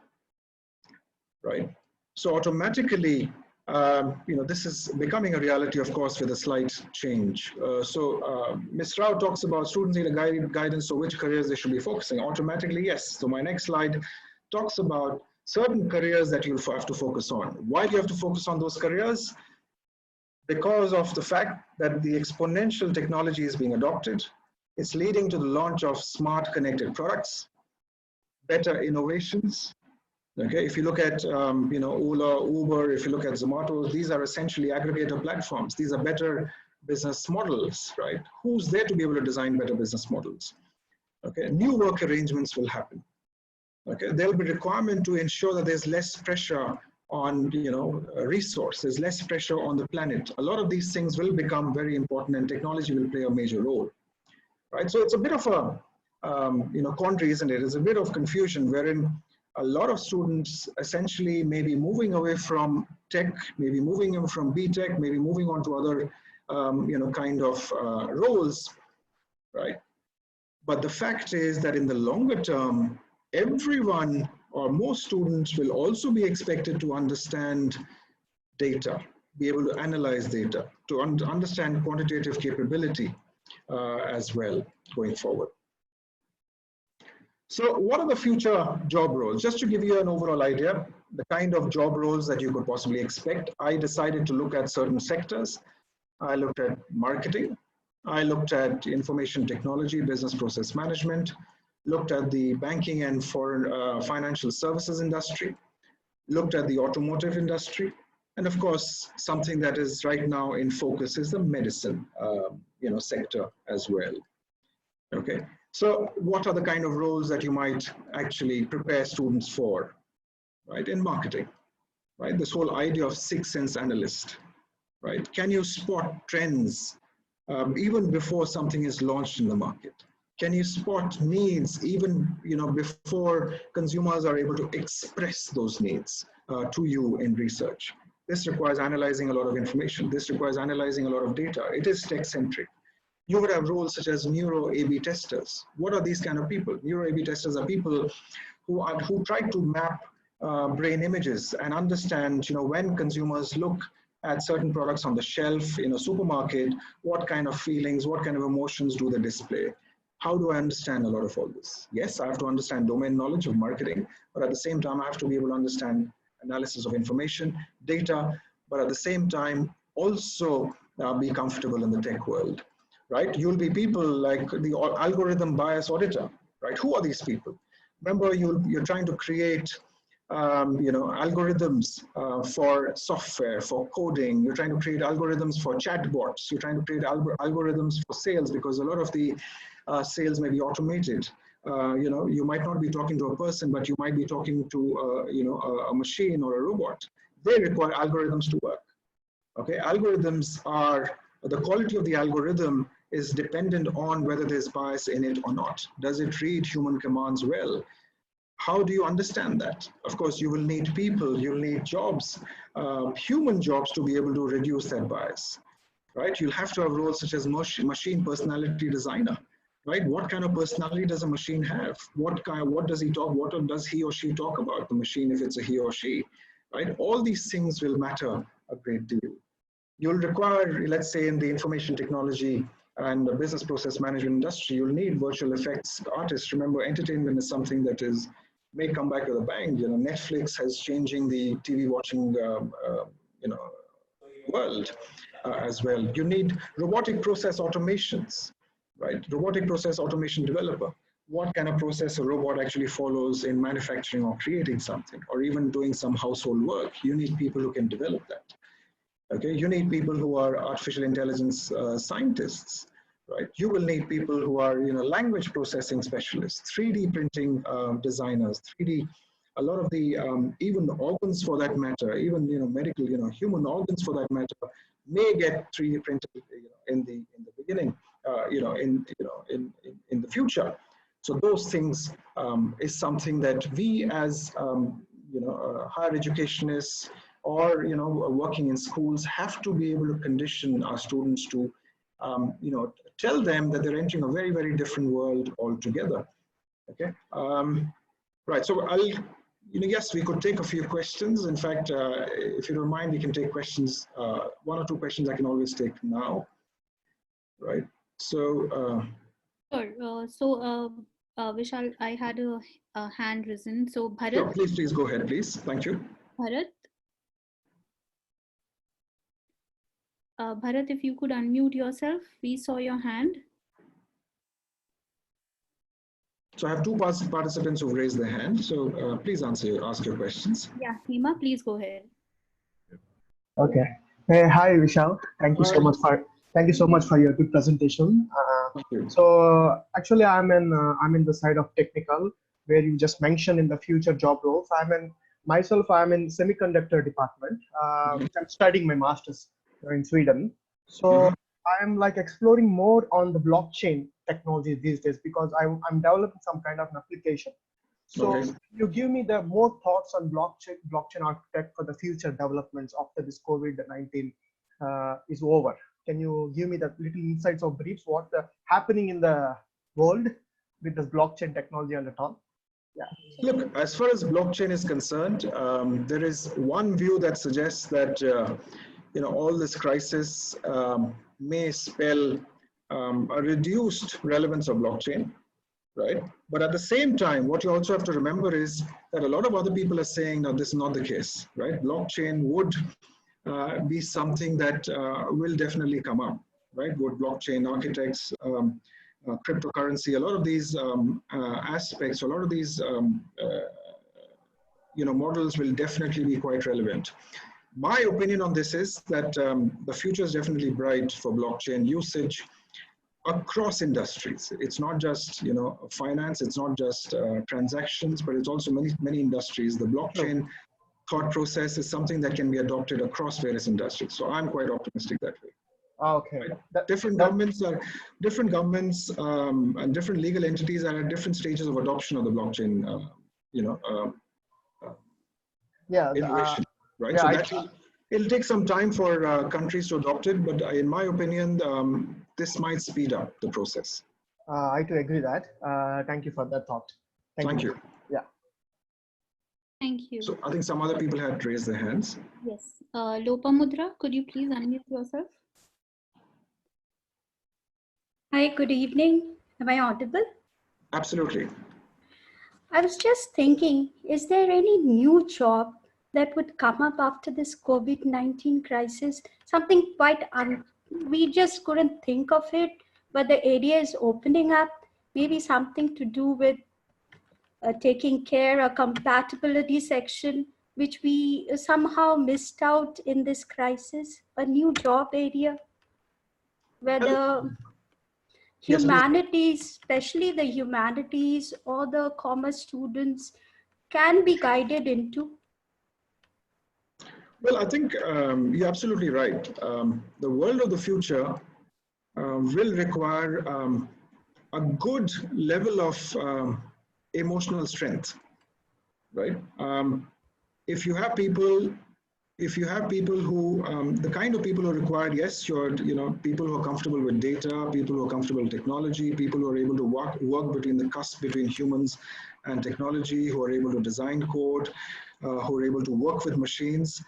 right? So automatically, this is becoming a reality, of course, with a slight change. Ms. Rao talks about students need a guidance on which careers they should be focusing. Automatically, yes. So my next slide talks about certain careers that you'll have to focus on. Why do you have to focus on those careers? Because of the fact that the exponential technology is being adopted. It's leading to the launch of smart connected products, better innovations. Okay, if you look at Ola, Uber, if you look at Zomato, these are essentially aggregator platforms. These are better business models, right? Who's there to be able to design better business models? Okay, new work arrangements will happen. Okay, there'll be requirement to ensure that there's less pressure on resources, less pressure on the planet. A lot of these things will become very important, and technology will play a major role, right? So it's a bit of a quandary, isn't it? It's a bit of confusion wherein a lot of students essentially may be moving away from tech, maybe moving in from B Tech, maybe moving on to other roles, right? But the fact is that in the longer term, everyone or most students will also be expected to understand data, be able to analyze data, to understand quantitative capability as well going forward. So what are the future job roles? Just to give you an overall idea, the kind of job roles that you could possibly expect, I decided to look at certain sectors. I looked at marketing. I looked at information technology, business process management, looked at the banking and foreign financial services industry, looked at the automotive industry, and of course, something that is right now in focus is the medicine sector as well. Okay, so what are the kind of roles that you might actually prepare students for, right, in marketing, right? This whole idea of sixth sense analyst, right? Can you spot trends even before something is launched in the market? Can you spot needs even before consumers are able to express those needs to you in research? This requires analyzing a lot of information. This requires analyzing a lot of data. It is tech-centric. You would have roles such as neuro A/B testers. What are these kind of people? Neuro A/B testers are people who try to map brain images and understand, when consumers look at certain products on the shelf in a supermarket, what kind of feelings, what kind of emotions do they display? How do I understand a lot of all this? Yes, I have to understand domain knowledge of marketing, but at the same time, I have to be able to understand analysis of information, data, but at the same time, also be comfortable in the tech world, right? You'll be people like the algorithm bias auditor, right? Who are these people? Remember, you're trying to create algorithms for software, for coding. You're trying to create algorithms for chatbots. You're trying to create algorithms for sales, because a lot of the sales may be automated. You might not be talking to a person, but you might be talking to a machine or a robot. They require algorithms to work. Okay, algorithms are, the quality of the algorithm is dependent on whether there's bias in it or not. Does it read human commands well? How do you understand that? Of course, you will need people, you'll need jobs, human jobs, to be able to reduce that bias, right? You'll have to have roles such as machine personality designer, right? What kind of personality does a machine have? What does he talk, what does he or she talk about the machine, if it's a he or she, right? All these things will matter a great deal. You'll require, let's say in the information technology and the business process management industry, you'll need virtual effects artists. Remember, entertainment is something that may come back to the bank. Netflix has changing the TV watching world as well. You need robotic process automations, right? Robotic process automation developer. What kind of process a robot actually follows in manufacturing or creating something, or even doing some household work. You need people who can develop that. Okay, you need people who are artificial intelligence scientists, right? You will need people who are, language processing specialists, 3D printing designers, 3D, a lot of the, even organs for that matter, even, medical, human organs for that matter, may get 3D printed, in the beginning, in the future. So those things is something that we as, higher educationists, or working in schools, have to be able to condition our students to tell them that they're entering a very, very different world altogether. Okay, right. So I'll, yes, we could take a few questions. In fact, if you don't mind, we can take questions. One or two questions I can always take now. Right. So. Sure. Vishal, I had a hand risen. So Sure, Bharat, please go ahead, please. Thank you. Bharat, Bharat, if you could unmute yourself, we saw your hand. So I have two participants who've raised their hand. So please ask your questions. Yeah, Hema, please go ahead. Okay. Hey, hi Vishal. Hi. Thank you so much for your good presentation. Thank you. So actually, I'm in the side of technical, where you just mentioned in the future job roles. I'm in semiconductor department. I'm studying my masters in Sweden. So I'm like exploring more on the blockchain technology these days because I'm developing some kind of an application. So Okay. you give me the more thoughts on blockchain architect for the future developments after this COVID-19 is over. Can you give me the little insights or briefs what the happening in the world with this blockchain technology and all? Yeah. Look, as far as blockchain is concerned, there is one view that suggests that all this crisis may spell a reduced relevance of blockchain, right? But at the same time, what you also have to remember is that a lot of other people are saying, no, this is not the case, right? Blockchain would be something that will definitely come up, right? Would blockchain architects, cryptocurrency, a lot of these aspects, a lot of these models will definitely be quite relevant. My opinion on this is that the future is definitely bright for blockchain usage across industries. It's not just finance, it's not just transactions, but it's also many industries. The blockchain thought process is something that can be adopted across various industries. So I'm quite optimistic that way. Okay. Right? Different governments and different legal entities are at different stages of adoption of the blockchain. Innovation, right? Yeah, So it'll take some time for countries to adopt it, but in my opinion, this might speed up the process. I do agree that. Thank you for that thought. Thank you. Yeah. Thank you. So I think some other people had raised their hands. Yes. Lopamudra, could you please unmute yourself? Hi, good evening. Am I audible? Absolutely. I was just thinking, is there any new job that would come up after this COVID-19 crisis? Something quite, we just couldn't think of it, but the area is opening up. Maybe something to do with taking care, a compatibility section, which we somehow missed out in this crisis, a new job area where the humanities, especially the humanities or the commerce students, can be guided into? Well, I think you're absolutely right. The world of the future will require a good level of emotional strength, right? If you have people who, the kind of people who are required, yes, people who are comfortable with data, people who are comfortable with technology, people who are able to work between the cusp between humans and technology, who are able to design code, who are able to work with machines.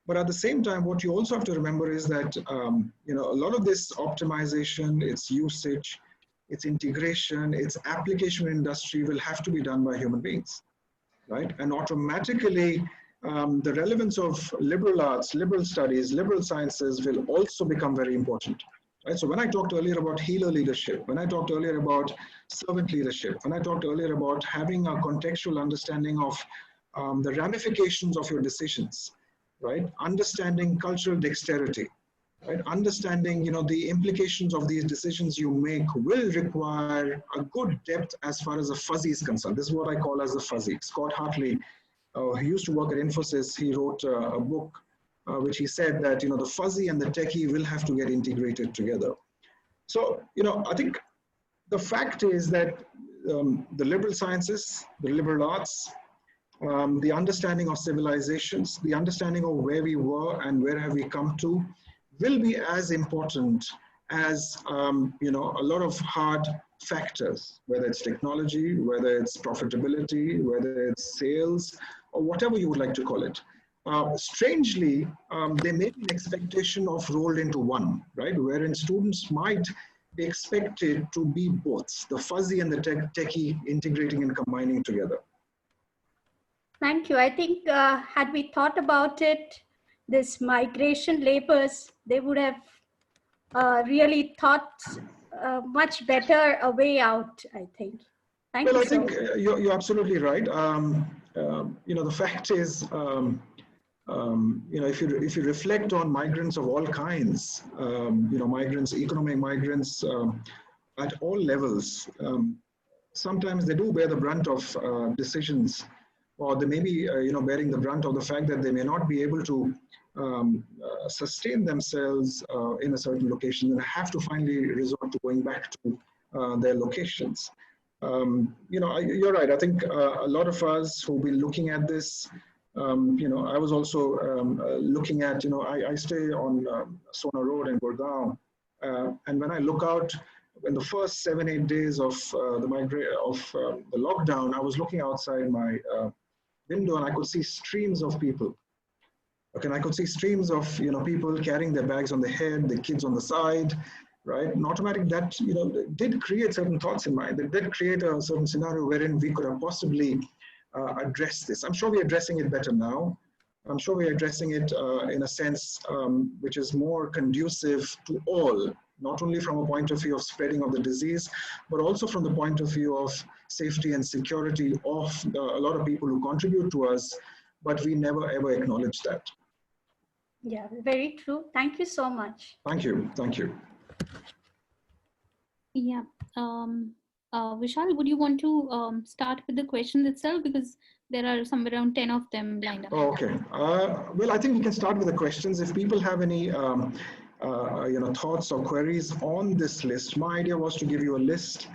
But at the same time, what you also have to remember is that a lot of this optimization, its usage, its integration, its application in industry will have to be done by human beings, right? And automatically, the relevance of liberal arts, liberal studies, liberal sciences will also become very important. Right? So when I talked earlier about healer leadership, when I talked earlier about servant leadership, when I talked earlier about having a contextual understanding of the ramifications of your decisions, right? Understanding cultural dexterity, right? Understanding, the implications of these decisions you make will require a good depth as far as the fuzzy is concerned. This is what I call as the fuzzy. Scott Hartley, he used to work at Infosys. He wrote a book which he said that, the fuzzy and the techie will have to get integrated together. So, I think the fact is that the liberal sciences, the liberal arts, the understanding of civilizations, the understanding of where we were and where have we come to, will be as important as a lot of hard factors, whether it's technology, whether it's profitability, whether it's sales, or whatever you would like to call it. Strangely, there may be an expectation of rolled into one, right? Wherein students might be expected to be both, the fuzzy and the techie integrating and combining together. Thank you. I think had we thought about it, this migration labors, they would have really thought much better a way out, I think. Thank Well, you I think so much. you're absolutely right. The fact is, if you reflect on migrants of all kinds, migrants, economic migrants at all levels, sometimes they do bear the brunt of decisions, or they may be, bearing the brunt of the fact that they may not be able to sustain themselves in a certain location and have to finally resort to going back to their locations. You're right. I think a lot of us who've been looking at this, I was also looking at, I stay on Sona Road in Gurgaon, and when I look out in the first 7-8 days of the lockdown, I was looking outside my window and I could see streams of people. Okay, and I could see streams of people carrying their bags on the head, the kids on the side, right? And automatic that did create certain thoughts in mind. It did create a certain scenario wherein we could have possibly address this. I'm sure we're addressing it better now. I'm sure we're addressing it in a sense which is more conducive to all, not only from a point of view of spreading of the disease, but also from the point of view of safety and security of a lot of people who contribute to us, but we never ever acknowledge that. Yeah, very true. Thank you so much. Thank you. Thank you. Yeah. Vishal, would you want to start with the questions itself? Because there are somewhere around 10 of them lined up. Oh, okay. Well, I think we can start with the questions. If people have any thoughts or queries on this list, my idea was to give you a list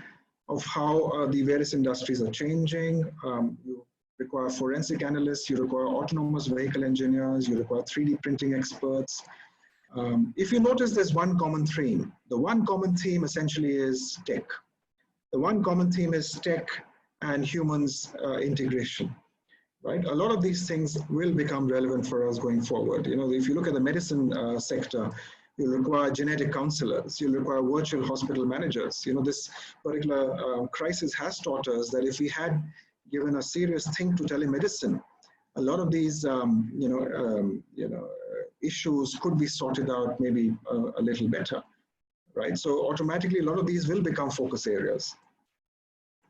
of how the various industries are changing. You require forensic analysts, you require autonomous vehicle engineers, you require 3D printing experts. If you notice, there's one common theme. The one common theme essentially is tech. The one common theme is tech and humans integration, right? A lot of these things will become relevant for us going forward. If you look at the medicine sector, you'll require genetic counselors, you'll require virtual hospital managers. This particular crisis has taught us that if we had given a serious think to telemedicine, a lot of these issues could be sorted out maybe a little better, right? So automatically, a lot of these will become focus areas.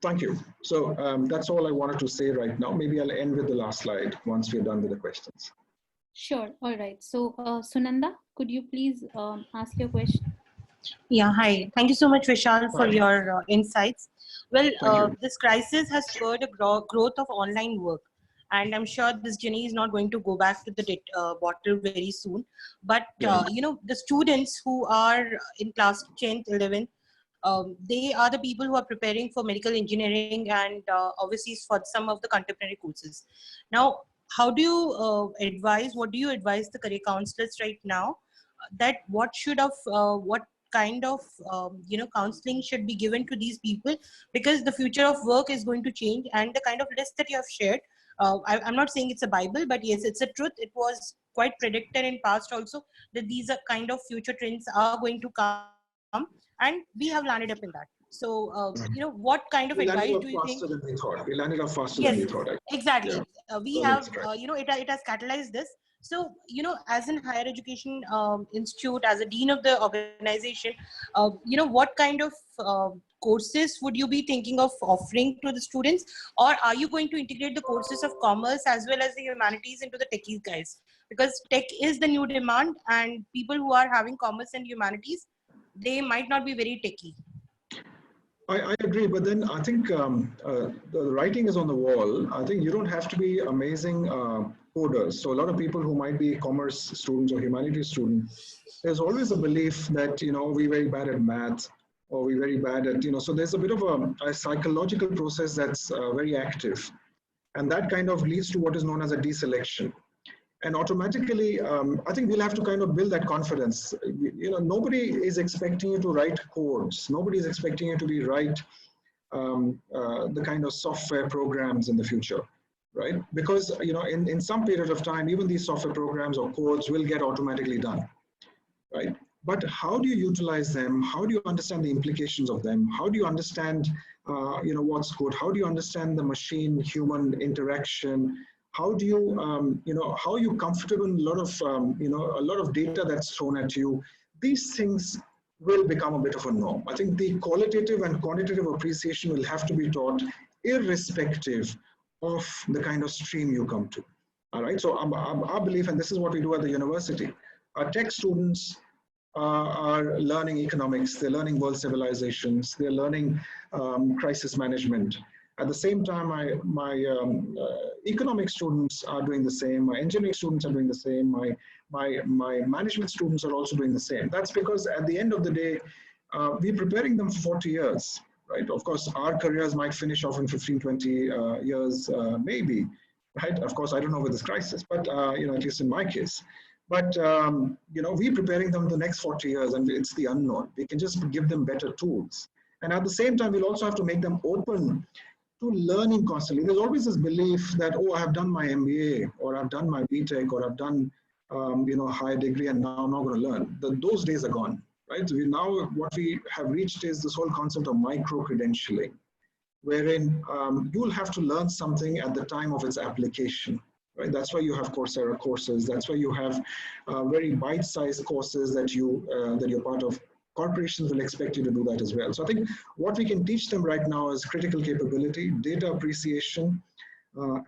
Thank you. So that's all I wanted to say right now. Maybe I'll end with the last slide once we're done with the questions. Sure. All right. So Sunanda, could you please ask your question? Yeah, hi. Thank you so much, Vishal, for your insights. Well, this crisis has spurred a growth of online work. And I'm sure this journey is not going to go back to the bottle very soon. But, the students who are in class 10th, 11th, they are the people who are preparing for medical engineering and obviously for some of the contemporary courses. Now, what do you advise the career counselors right now that what kind of counseling should be given to these people, because the future of work is going to change, and the kind of list that you have shared, I'm not saying it's a Bible, but yes, it's a truth. It was quite predicted in past also that these are kind of future trends are going to come, and we have landed up in that. So, what kind of advice do you think? We landed up faster than we thought. Exactly. Yeah. We have, it has catalyzed this. So, as an higher education institute, as a dean of the organization, what kind of courses would you be thinking of offering to the students? Or are you going to integrate the courses of commerce as well as the humanities into the techies guys? Because tech is the new demand, and people who are having commerce and humanities, they might not be very techy. I agree, but then I think the writing is on the wall. I think you don't have to be amazing coders. So a lot of people who might be commerce students or humanities students, there's always a belief that, we're very bad at math, or we're very bad at, so there's a bit of a psychological process that's very active. And that kind of leads to what is known as a deselection. And automatically, I think we'll have to kind of build that confidence. Nobody is expecting you to write codes. Nobody is expecting you to write the kind of software programs in the future, right? Because, in some period of time, even these software programs or codes will get automatically done, right? but how do you utilize them? How do you understand the implications of them? How do you understand, what's good? How do you understand the machine-human interaction? How do you, how are you comfortable in a lot of, a lot of data that's thrown at you? These things will become a bit of a norm. I think the qualitative and quantitative appreciation will have to be taught irrespective of the kind of stream you come to. All right, so our belief, and this is what we do at the university, our tech students are learning economics, they're learning world civilizations, they're learning crisis management. At the same time, my economics students are doing the same, my engineering students are doing the same, my management students are also doing the same. That's because at the end of the day, we're preparing them for 40 years, right? Of course, our careers might finish off in 15, 20 years, maybe, right? Of course, I don't know with this crisis, but at least in my case. But we're preparing them the next 40 years, and it's the unknown. We can just give them better tools. And at the same time, we'll also have to make them open to learning constantly. There's always this belief that, oh, I have done my MBA, or I've done my BTech, or I've done a higher degree, and now I'm not going to learn. Those days are gone, right? So now what we have reached is this whole concept of micro-credentialing, wherein you'll have to learn something at the time of its application. Right? That's why you have Coursera courses. That's why you have very bite-sized courses that you're part of. Corporations will expect you to do that as well. So I think what we can teach them right now is critical capability, data appreciation,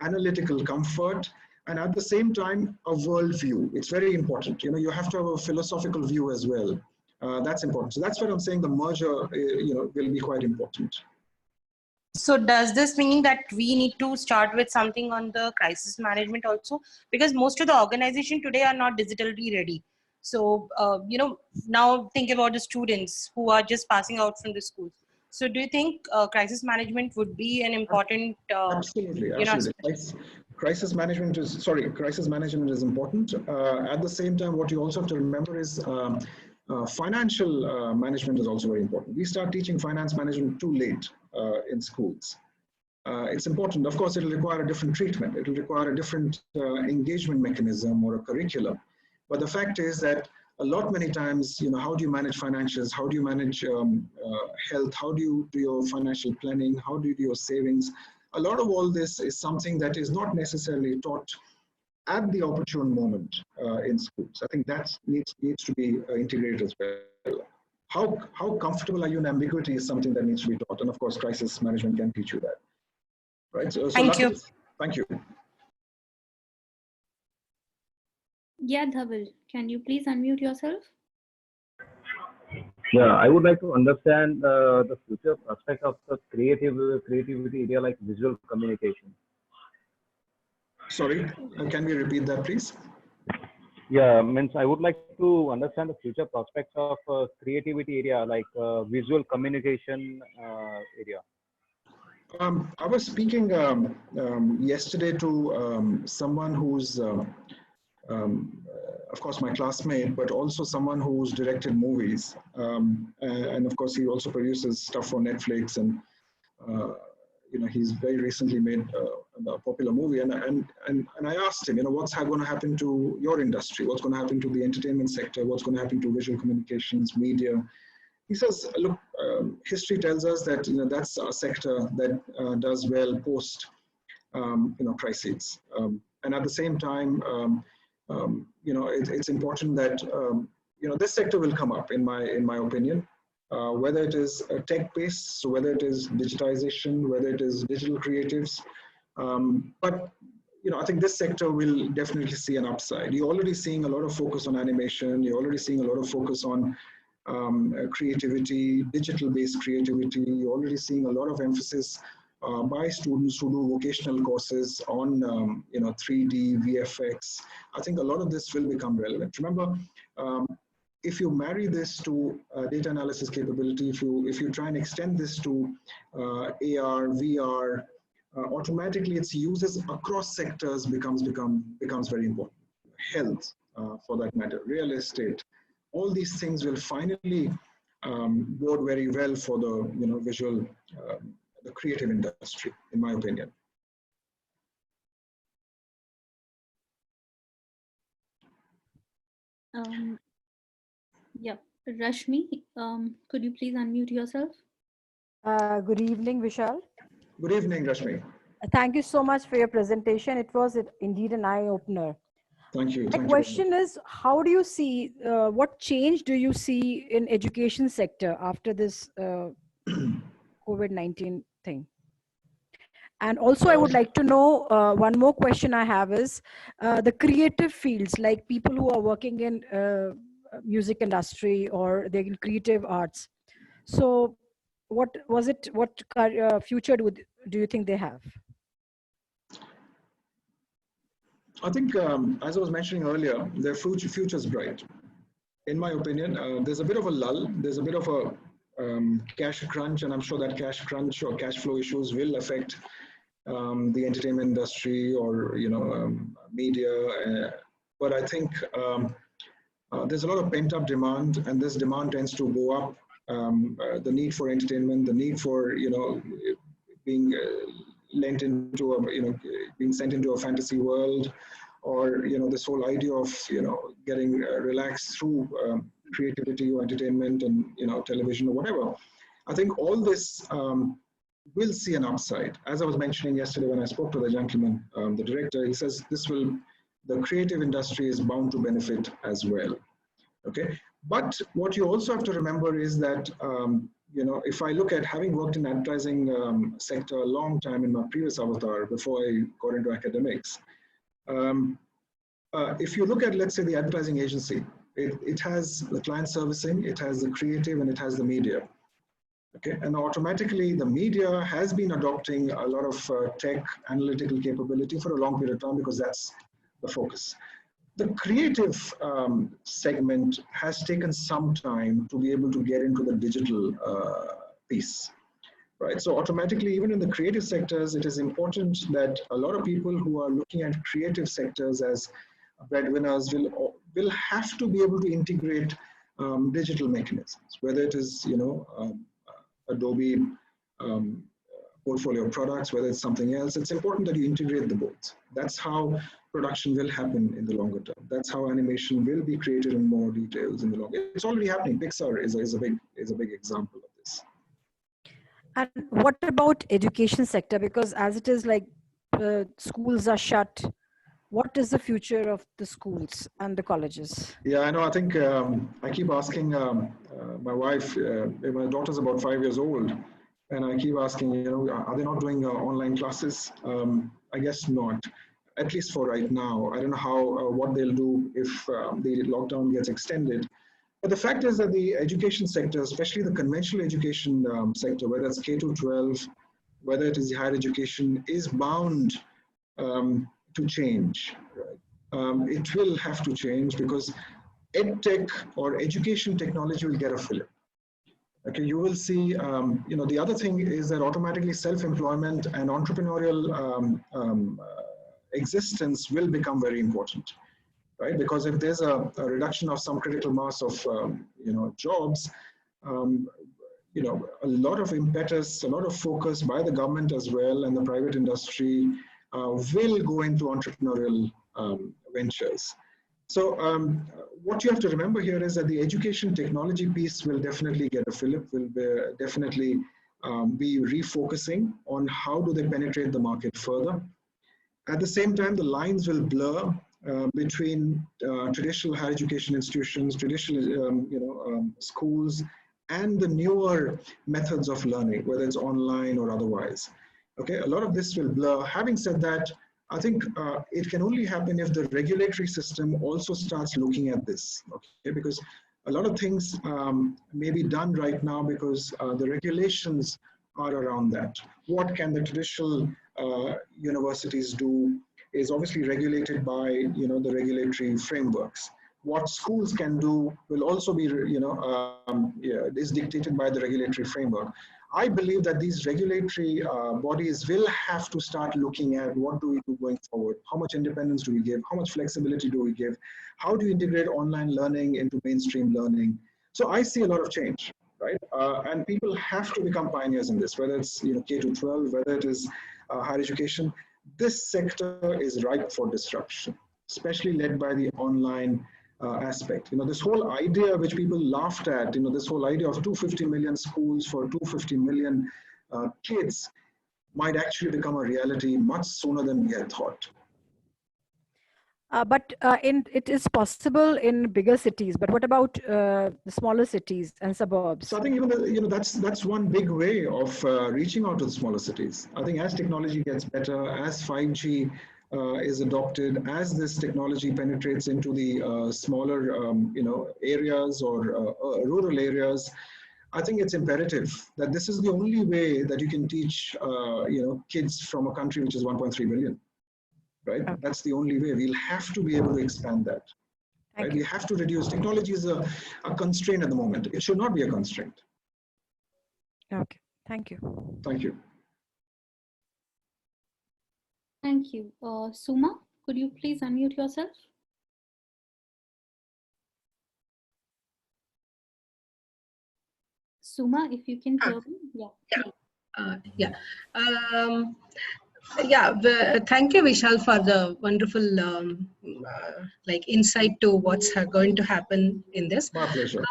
analytical comfort, and at the same time, a worldview. It's very important. You have to have a philosophical view as well. That's important. So that's what I'm saying. The merger, will be quite important. So does this mean that we need to start with something on the crisis management also? Because most of the organizations today are not digitally ready. So, now think about the students who are just passing out from the schools. So do you think crisis management would be an important, Absolutely. Crisis management is important. At the same time, what you also have to remember is financial management is also very important. We start teaching finance management too late in schools. It's important. Of course, it'll require a different treatment. It'll require a different engagement mechanism or a curriculum. But the fact is that many times, how do you manage financials? How do you manage health? How do you do your financial planning? How do you do your savings? A lot of all this is something that is not necessarily taught at the opportune moment in schools. I think that needs to be integrated as well. How comfortable are you in ambiguity is something that needs to be taught. And of course, crisis management can teach you that. Right? So thank you. Thank you. Yeah, Dhaval, can you please unmute yourself? Yeah, I would like to understand the future prospect of the creativity area like visual communication. Sorry, can we repeat that, please? Yeah, means I would like to understand the future prospects of creativity area like visual communication area. I was speaking yesterday to someone who's, of course, my classmate, but also someone who's directed movies. And of course, he also produces stuff for Netflix. And, he's very recently made a popular movie. And I asked him, what's going to happen to your industry? What's going to happen to the entertainment sector? What's going to happen to visual communications, media? He says, look, history tells us that that's a sector that does well post crises, and at the same time, it's important that this sector will come up in my opinion, whether it is tech-based, so whether it is digitization, whether it is digital creatives, but I think this sector will definitely see an upside. You're already seeing a lot of focus on animation. You're already seeing a lot of focus on creativity, digital-based creativity. You're already seeing a lot of emphasis by students who do vocational courses on 3D, VFX. I think a lot of this will become relevant. Remember, if you marry this to data analysis capability, if you try and extend this to AR, VR, automatically its uses across sectors becomes very important. Health, for that matter, real estate. All these things will finally bode very well for the visual, the creative industry, in my opinion. Yep. Rashmi, could you please unmute yourself? Good evening, Vishal. Good evening, Rashmi. Thank you so much for your presentation. It was indeed an eye-opener. Thank you. My Thank you very much. question is, how do you see, what change do you see in education sector after this COVID-19 thing? And also, I would like to know, one more question I have is, the creative fields, like people who are working in music industry or they're in creative arts. So what was it, what future do you think they have? I think, as I was mentioning earlier, their future is bright. In my opinion, there's a bit of a lull. There's a bit of a cash crunch, and I'm sure that cash crunch or cash flow issues will affect the entertainment industry or media. But I think there's a lot of pent-up demand, and this demand tends to go up. The need for entertainment, the need for being lent into a being sent into a fantasy world, or this whole idea of getting relaxed through creativity or entertainment and television or whatever. I think all this will see an upside. As I was mentioning yesterday when I spoke to the gentleman, the director, he says the creative industry is bound to benefit as well. Okay, but what you also have to remember is that if I look at having worked in advertising sector a long time in my previous avatar before I got into academics, if you look at, let's say, the advertising agency, it has the client servicing, it has the creative, and it has the media. Okay, and automatically the media has been adopting a lot of tech analytical capability for a long period of time because that's the focus. The creative segment has taken some time to be able to get into the digital piece, right? So automatically, even in the creative sectors, it is important that a lot of people who are looking at creative sectors as breadwinners will have to be able to integrate digital mechanisms, whether it is Adobe portfolio of products, whether it's something else. It's important that you integrate the both. That's how production will happen in the longer term. That's how animation will be created in more details in the longer. It's already happening. Pixar is a big example of this. And what about education sector? Because as it is, like schools are shut, what is the future of the schools and the colleges? Yeah, I know. I think I keep asking my wife. My daughter's about 5 years old, and I keep asking, are they not doing online classes? I guess not, at least for right now. I don't know how what they'll do if the lockdown gets extended. But the fact is that the education sector, especially the conventional education sector, whether it's K-12, whether it is higher education, is bound to change. Right? It will have to change because EdTech or education technology will get a fillip. Okay, you will see, the other thing is that automatically self-employment and entrepreneurial existence will become very important, right? Because if there's a reduction of some critical mass of, jobs, a lot of impetus, a lot of focus by the government as well and the private industry will go into entrepreneurial ventures. So what you have to remember here is that the education technology piece will definitely get a fillip, will definitely be refocusing on how do they penetrate the market further. At the same time, the lines will blur between traditional higher education institutions, traditional schools, and the newer methods of learning, whether it's online or otherwise. Okay, a lot of this will blur. Having said that, I think it can only happen if the regulatory system also starts looking at this, okay? Because a lot of things may be done right now because the regulations are around that. What can the traditional universities do is obviously regulated by the regulatory frameworks. What schools can do will also be is dictated by the regulatory framework. I believe that these regulatory bodies will have to start looking at what do we do going forward, how much independence do we give, how much flexibility do we give, how do you integrate online learning into mainstream learning. So I see a lot of change, right? And people have to become pioneers in this, whether it's K-12, whether it is higher education. This sector is ripe for disruption, especially led by the online aspect. This whole idea which people laughed at, this whole idea of 250 million schools for 250 million kids might actually become a reality much sooner than we had thought. But it is possible in bigger cities. But what about the smaller cities and suburbs? So I think even that's one big way of reaching out to the smaller cities. I think as technology gets better, as 5G is adopted, as this technology penetrates into the smaller areas or rural areas, I think it's imperative that this is the only way that you can teach kids from a country which is 1.3 billion. Right? Okay. That's the only way. We'll have to be able to expand that. Right? We have to reduce. Technology is a constraint at the moment. It should not be a constraint. Okay. Thank you. Thank you. Thank you. Suma, could you please unmute yourself? Suma, if you can hear me. Yeah. Thank you, Vishal, for the wonderful insight to what's going to happen in this. My pleasure.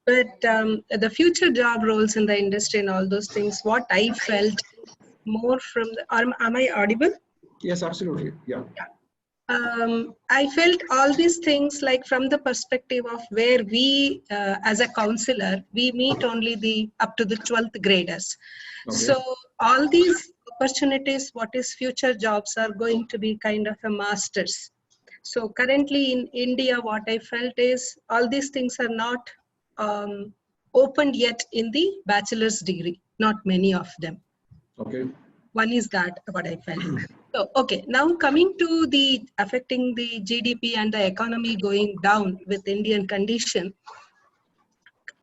But the future job roles in the industry and all those things, what I felt more from am I audible? Yes, absolutely. Yeah. I felt all these things like from the perspective of where we, as a counselor, we meet only up to the 12th graders. Okay. So all these opportunities, what is future jobs, are going to be kind of a master's. So currently in India, what I felt is all these things are not opened yet in the bachelor's degree, not many of them. Okay. One is that what I felt. So, okay, now coming to the affecting the GDP and the economy going down with Indian condition,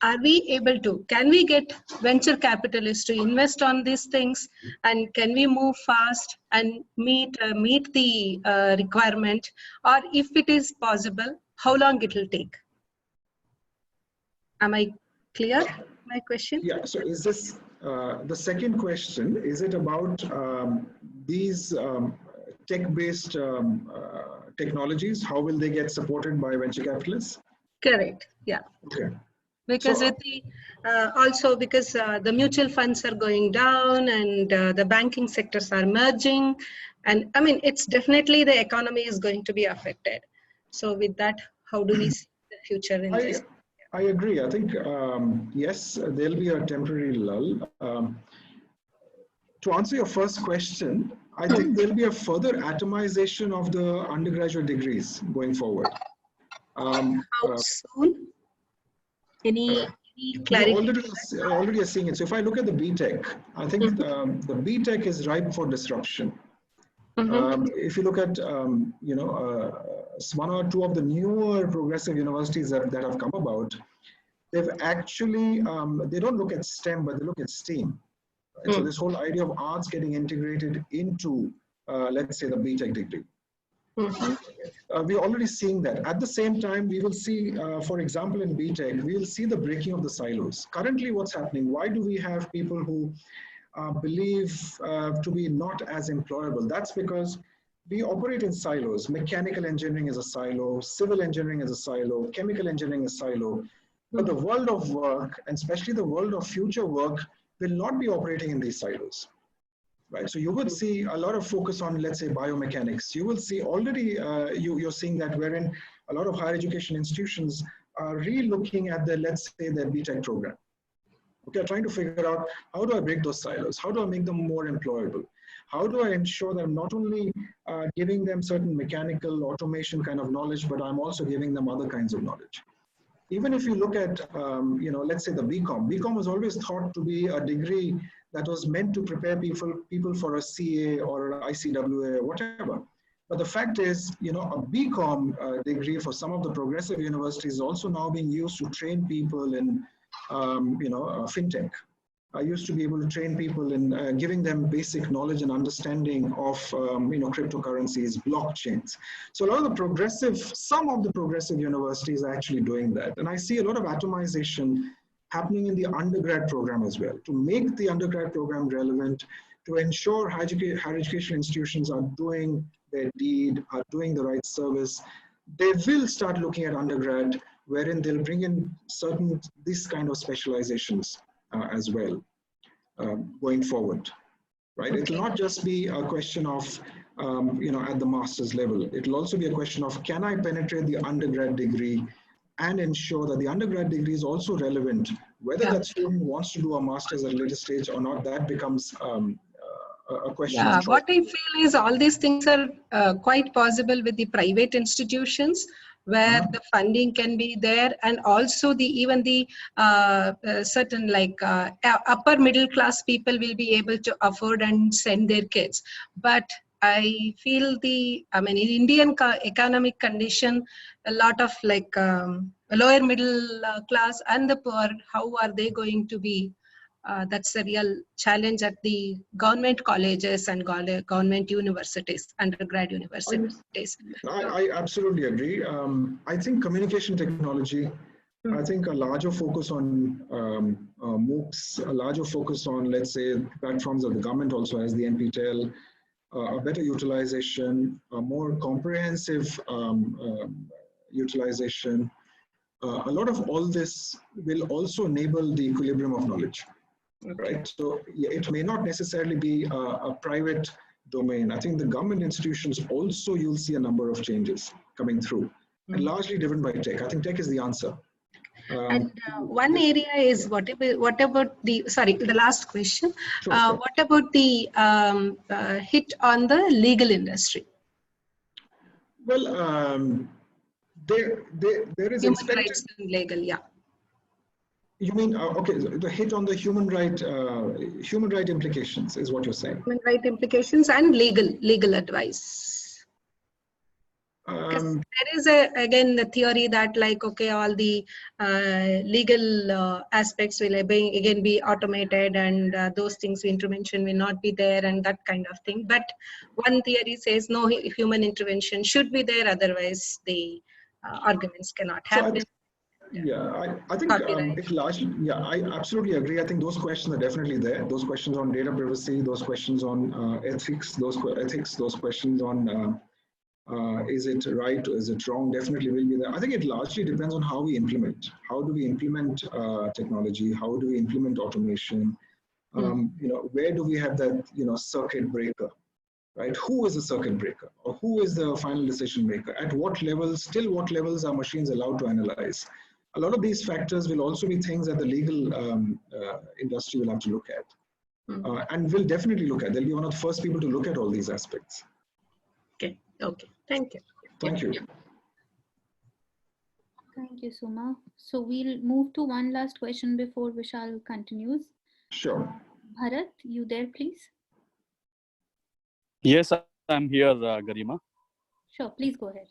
are we able to, can we get venture capitalists to invest on these things, and can we move fast and meet the requirement, or if it is possible, how long it will take? Am I clear, my question? Yeah, so is this, the second question, is it about these tech-based technologies? How will they get supported by venture capitalists? Correct, yeah. Okay. Because with the, also because the mutual funds are going down and the banking sectors are merging. And I mean, it's definitely the economy is going to be affected. So with that, how do we see the future in this? I agree. I think, yes, there'll be a temporary lull. To answer your first question, I think there'll be a further atomization of the undergraduate degrees going forward. How soon? Any clarity? Already are seeing it. So if I look at the BTech, I think the BTech is ripe for disruption. If you look at one or two of the newer progressive universities that have come about, they've actually they don't look at STEM, but they look at STEAM. Right? So this whole idea of arts getting integrated into, let's say, the BTech degree. We're already seeing that. At the same time, we will see, for example, in BTech, we will see the breaking of the silos. Currently, what's happening? Why do we have people who believe to be not as employable? That's because we operate in silos. Mechanical engineering is a silo, civil engineering is a silo, chemical engineering is a silo. But the world of work, and especially the world of future work, will not be operating in these silos. Right, so you would see a lot of focus on, let's say, biomechanics. You will see already, you're seeing that wherein a lot of higher education institutions are re-looking at the, let's say, their BTech program. Okay, trying to figure out, how do I break those silos? How do I make them more employable? How do I ensure that I'm not only giving them certain mechanical automation kind of knowledge, but I'm also giving them other kinds of knowledge. Even if you look at, let's say the BCom was always thought to be a degree that was meant to prepare people for a CA or an ICWA or whatever. But the fact is, a BCom degree for some of the progressive universities is also now being used to train people in, fintech. I used to be able to train people in giving them basic knowledge and understanding of, cryptocurrencies, blockchains. So a lot of some of the progressive universities are actually doing that. And I see a lot of atomization happening in the undergrad program as well, to make the undergrad program relevant, to ensure higher education institutions are doing their deed, are doing the right service. they will start looking at undergrad, wherein they'll bring in this kind of specializations as well going forward, right? Okay. It will not just be a question of, at the master's level. It will also be a question of, can I penetrate the undergrad degree and ensure that the undergrad degree is also relevant, whether that student wants to do a master's at a later stage or not, that becomes a question of choice. What I feel is all these things are quite possible with the private institutions where the funding can be there, and also even the certain upper middle class people will be able to afford and send their kids. But I feel in Indian economic condition, a lot of lower middle class and the poor, how are they going to be? That's a real challenge at the government colleges and government universities, undergrad universities. I absolutely agree. I think communication technology, I think a larger focus on MOOCs, a larger focus on, let's say, platforms that the government also has, the NPTEL, a better utilization, a more comprehensive utilization. A lot of all this will also enable the equilibrium of knowledge. Right, so it may not necessarily be a private domain. I think the government institutions also, you'll see a number of changes coming through, and largely driven by tech. I think tech is the answer. And one area is what about the last question? Sure. What about the hit on the legal industry? Well, there is human rights and legal, You mean, okay, the hit on the human right implications is what you're saying. Human right implications and legal advice. There is again the theory that all the legal aspects will again be automated, and those things, intervention will not be there, and that kind of thing. But one theory says no, human intervention should be there, otherwise the arguments cannot happen. I think it largely, I absolutely agree. I think those questions are definitely there. Those questions on data privacy, those questions on ethics, those questions on is it right, is it wrong, definitely will be there. I think it largely depends on how we implement. How do we implement technology? How do we implement automation? Where do we have that, circuit breaker? Right? Who is the circuit breaker, or who is the final decision maker? At what levels? Till what levels are machines allowed to analyze? A lot of these factors will also be things that the legal industry will have to look at, and will definitely look at. They'll be one of the first people to look at all these aspects. Okay. Thank you. Thank you. Thank you, Suma. So we'll move to one last question before Vishal continues. Sure. Bharat, you there, please? Yes, I'm here, Garima. Sure, please go ahead.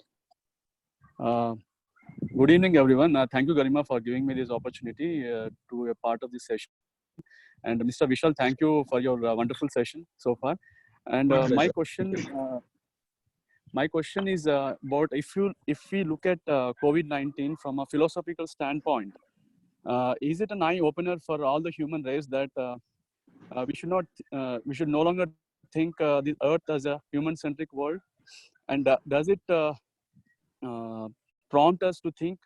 Good evening, everyone. Thank you, Garima, for giving me this opportunity to be a part of this session. And Mr. Vishal, thank you for your wonderful session so far. And my question is about if we look at COVID-19 from a philosophical standpoint, is it an eye opener for all the human race that we should no longer think the Earth as a human-centric world, and does it prompt us to think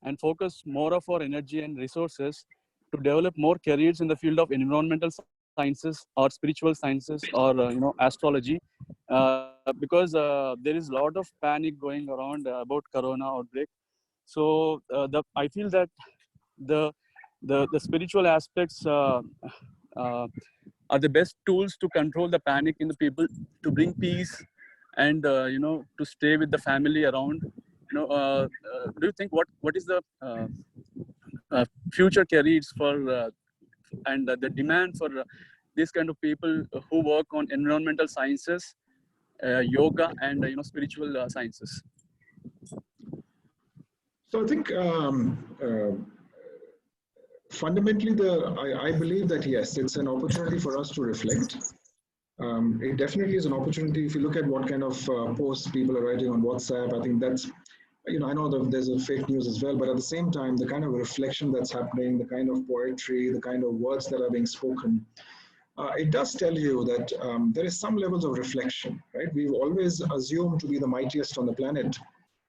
and focus more of our energy and resources to develop more careers in the field of environmental sciences or spiritual sciences or astrology, because there is a lot of panic going around about corona outbreak. So I feel that the spiritual aspects are the best tools to control the panic in the people, to bring peace, and to stay with the family around. Do you think what is the future careers for and the demand for this kind of people who work on environmental sciences, yoga, and spiritual sciences? So I think fundamentally, I believe that yes, it's an opportunity for us to reflect. It definitely is an opportunity. If you look at what kind of posts people are writing on WhatsApp, I think that's, I know that there's a fake news as well, but at the same time, the kind of reflection that's happening, the kind of poetry, the kind of words that are being spoken, it does tell you that there is some levels of reflection, right? We've always assumed to be the mightiest on the planet,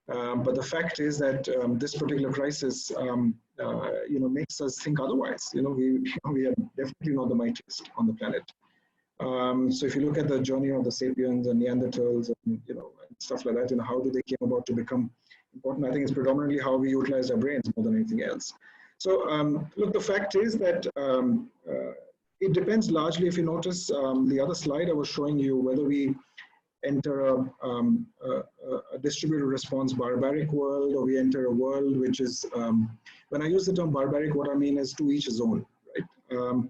But the fact is that this particular crisis, makes us think otherwise. We are definitely not the mightiest on the planet. So if you look at the journey of the sapiens and Neanderthals and and stuff like that, how do they came about to become important? I think it's predominantly how we utilize our brains more than anything else. So look, the fact is that it depends largely. If you notice the other slide I was showing you, whether we enter a distributed response barbaric world, or we enter a world which is, when I use the term barbaric, what I mean is to each his own, right?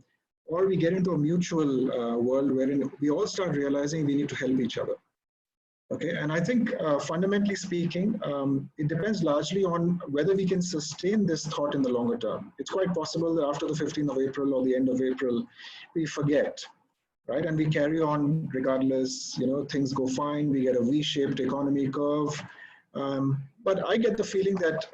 Or we get into a mutual world wherein we all start realizing we need to help each other. Okay, and I think fundamentally speaking, it depends largely on whether we can sustain this thought in the longer term. It's quite possible that after the 15th of April or the end of April, we forget, right? And we carry on regardless, things go fine, we get a V-shaped economy curve. But I get the feeling that,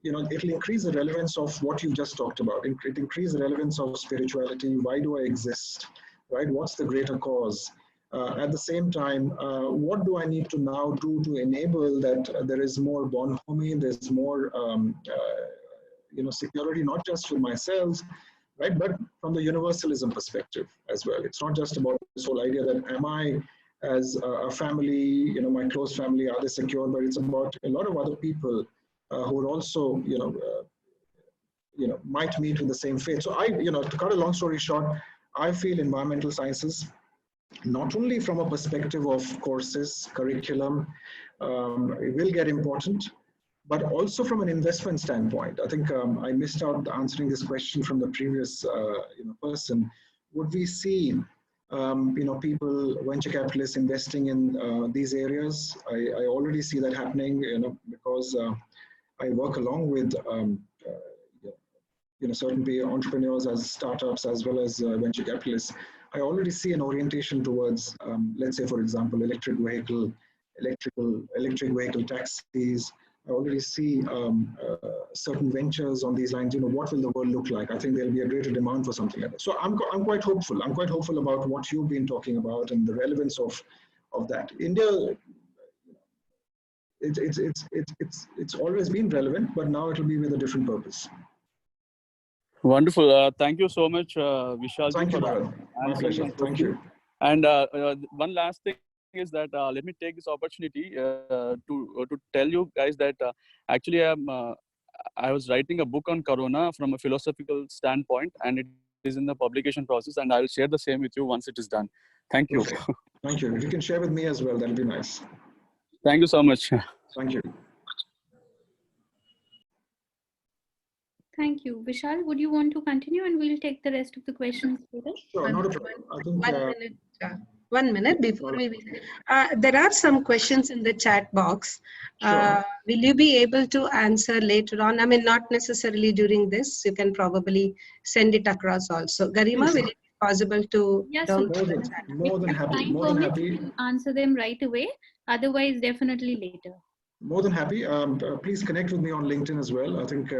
it'll increase the relevance of what you just talked about. It increase the relevance of spirituality. Why do I exist, right? What's the greater cause? At the same time, what do I need to now do to enable that there is more bonhomie, there's more, security, not just for myself, right, but from the universalism perspective as well. It's not just about this whole idea that am I, as a family, my close family, are they secure, but it's about a lot of other people who are also, might meet with the same fate. So to cut a long story short, I feel environmental sciences, not only from a perspective of courses, curriculum, it will get important, but also from an investment standpoint. I think I missed out answering this question from the previous person. Would we see people, venture capitalists investing in these areas? I already see that happening, because I work along with certain entrepreneurs as startups as well as venture capitalists. I already see an orientation towards, let's say, for example, electric vehicle taxis. I already see certain ventures on these lines. What will the world look like? I think there'll be a greater demand for something like that. So I'm quite hopeful. I'm quite hopeful about what you've been talking about and the relevance of that. India, it's always been relevant, but now it'll be with a different purpose. Wonderful. Thank you so much, Vishal. Thank you, Bharat. My pleasure. Thank you. And one last thing is that let me take this opportunity to tell you guys that actually I was writing a book on Corona from a philosophical standpoint, and it is in the publication process, and I will share the same with you once it is done. Thank you. Okay. Thank you. If you can share with me as well, that'll be nice. Thank you so much. Thank you. Thank you. Vishal, would you want to continue, and we'll take the rest of the questions later? Sure, not a problem. I think, 1 minute. 1 minute before we there are some questions in the chat box. Sure. Will you be able to answer later on? I mean, not necessarily during this. You can probably send it across also. Garima, will it be possible to download the chat? More than happy. More than happy. Answer them right away. Otherwise, definitely later. More than happy. Please connect with me on LinkedIn as well. I think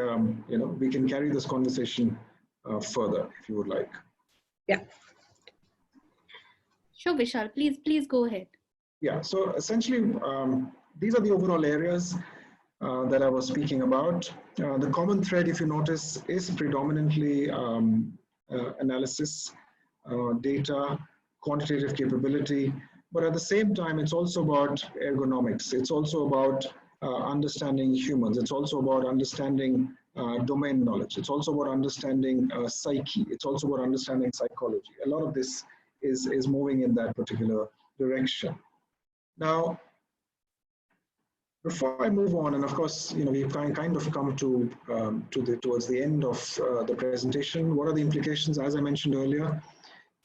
we can carry this conversation further if you would like. Yeah. Sure, Vishal. Please go ahead. Yeah. So essentially, these are the overall areas that I was speaking about. The common thread, if you notice, is predominantly analysis, data, quantitative capability. But at the same time, it's also about ergonomics. It's also about understanding humans. It's also about understanding domain knowledge. It's also about understanding psyche. It's also about understanding psychology. A lot of this is moving in that particular direction. Now, before I move on, and of course, we've kind of come towards the end of the presentation. What are the implications? As I mentioned earlier,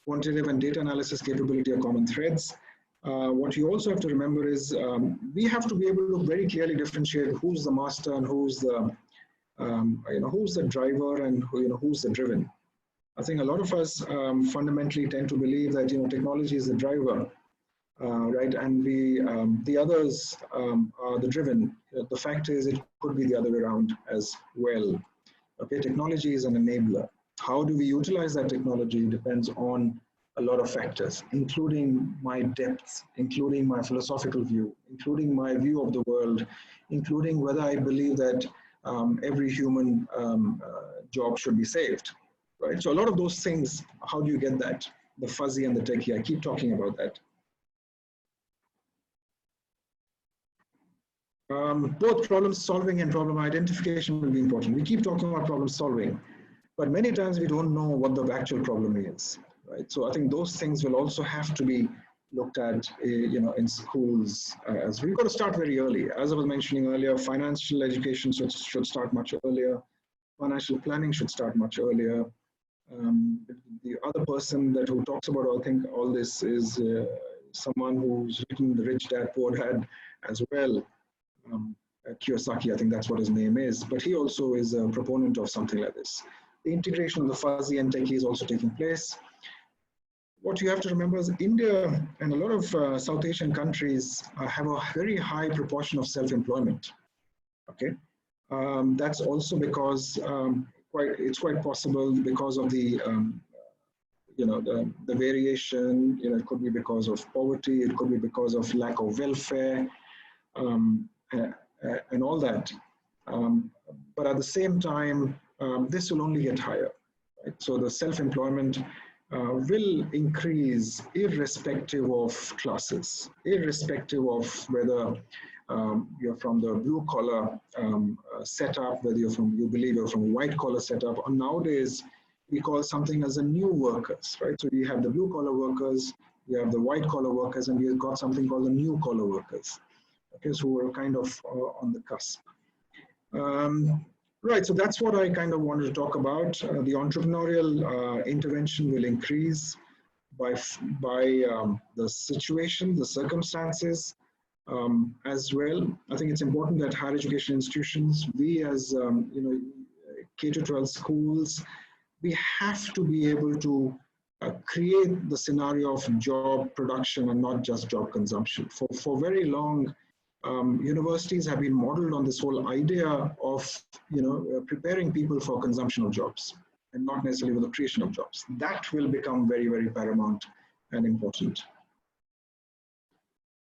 quantitative and data analysis capability are common threads. What you also have to remember is we have to be able to very clearly differentiate who's the master and who's the who's the driver and who's the driven. I think a lot of us fundamentally tend to believe that technology is the driver, right, and the others are the driven. The fact is, it could be the other way around as well. Okay, technology is an enabler. How do we utilize that technology depends on a lot of factors, including my depths, including my philosophical view, including my view of the world, including whether I believe that every human job should be saved, right? So a lot of those things, how do you get that? The fuzzy and the techie, I keep talking about that. Both problem solving and problem identification will be important. We keep talking about problem solving, but many times we don't know what the actual problem is, right? So I think those things will also have to be looked at, in schools. As we've got to start very early. As I was mentioning earlier, financial education should start much earlier. Financial planning should start much earlier. The other person who talks about, I think, all this is someone who's written The Rich Dad Poor Dad as well. Kiyosaki, I think that's what his name is, but he also is a proponent of something like this. The integration of the fuzzy and techie is also taking place. What you have to remember is India and a lot of South Asian countries have a very high proportion of self-employment. Okay, that's also because it's quite possible because of the the variation. It could be because of poverty, it could be because of lack of welfare. And all that, but at the same time, this will only get higher. Right? So the self-employment will increase irrespective of classes, irrespective of whether you're from the blue-collar setup, whether you believe you're from a white-collar setup, or nowadays we call something as a new workers, right? So we have the blue-collar workers, we have the white-collar workers, and we've got something called the new-collar workers. Okay, so we're kind of on the cusp. Right, so that's what I kind of wanted to talk about. The entrepreneurial intervention will increase by the situation, the circumstances as well. I think it's important that higher education institutions, we as K-12 schools, we have to be able to create the scenario of job production and not just job consumption. For very long, universities have been modeled on this whole idea of preparing people for consumption of jobs and not necessarily for the creation of jobs. That will become very, very paramount and important.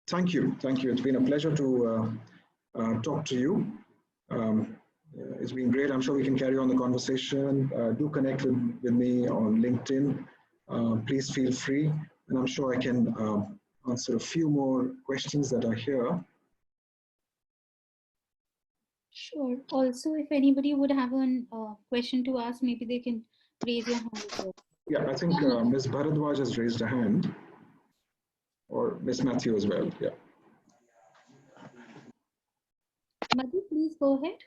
Thank you. It's been a pleasure to talk to you. It's been great. I'm sure we can carry on the conversation. Do connect with me on LinkedIn. Please feel free, and I'm sure I can answer a few more questions that are here. Sure. Also, if anybody would have a question to ask, maybe they can raise your hand as well. Yeah, I think Ms. Bharadwaj has raised a hand, or Ms. Matthew as well. Yeah. Madhu, please go ahead.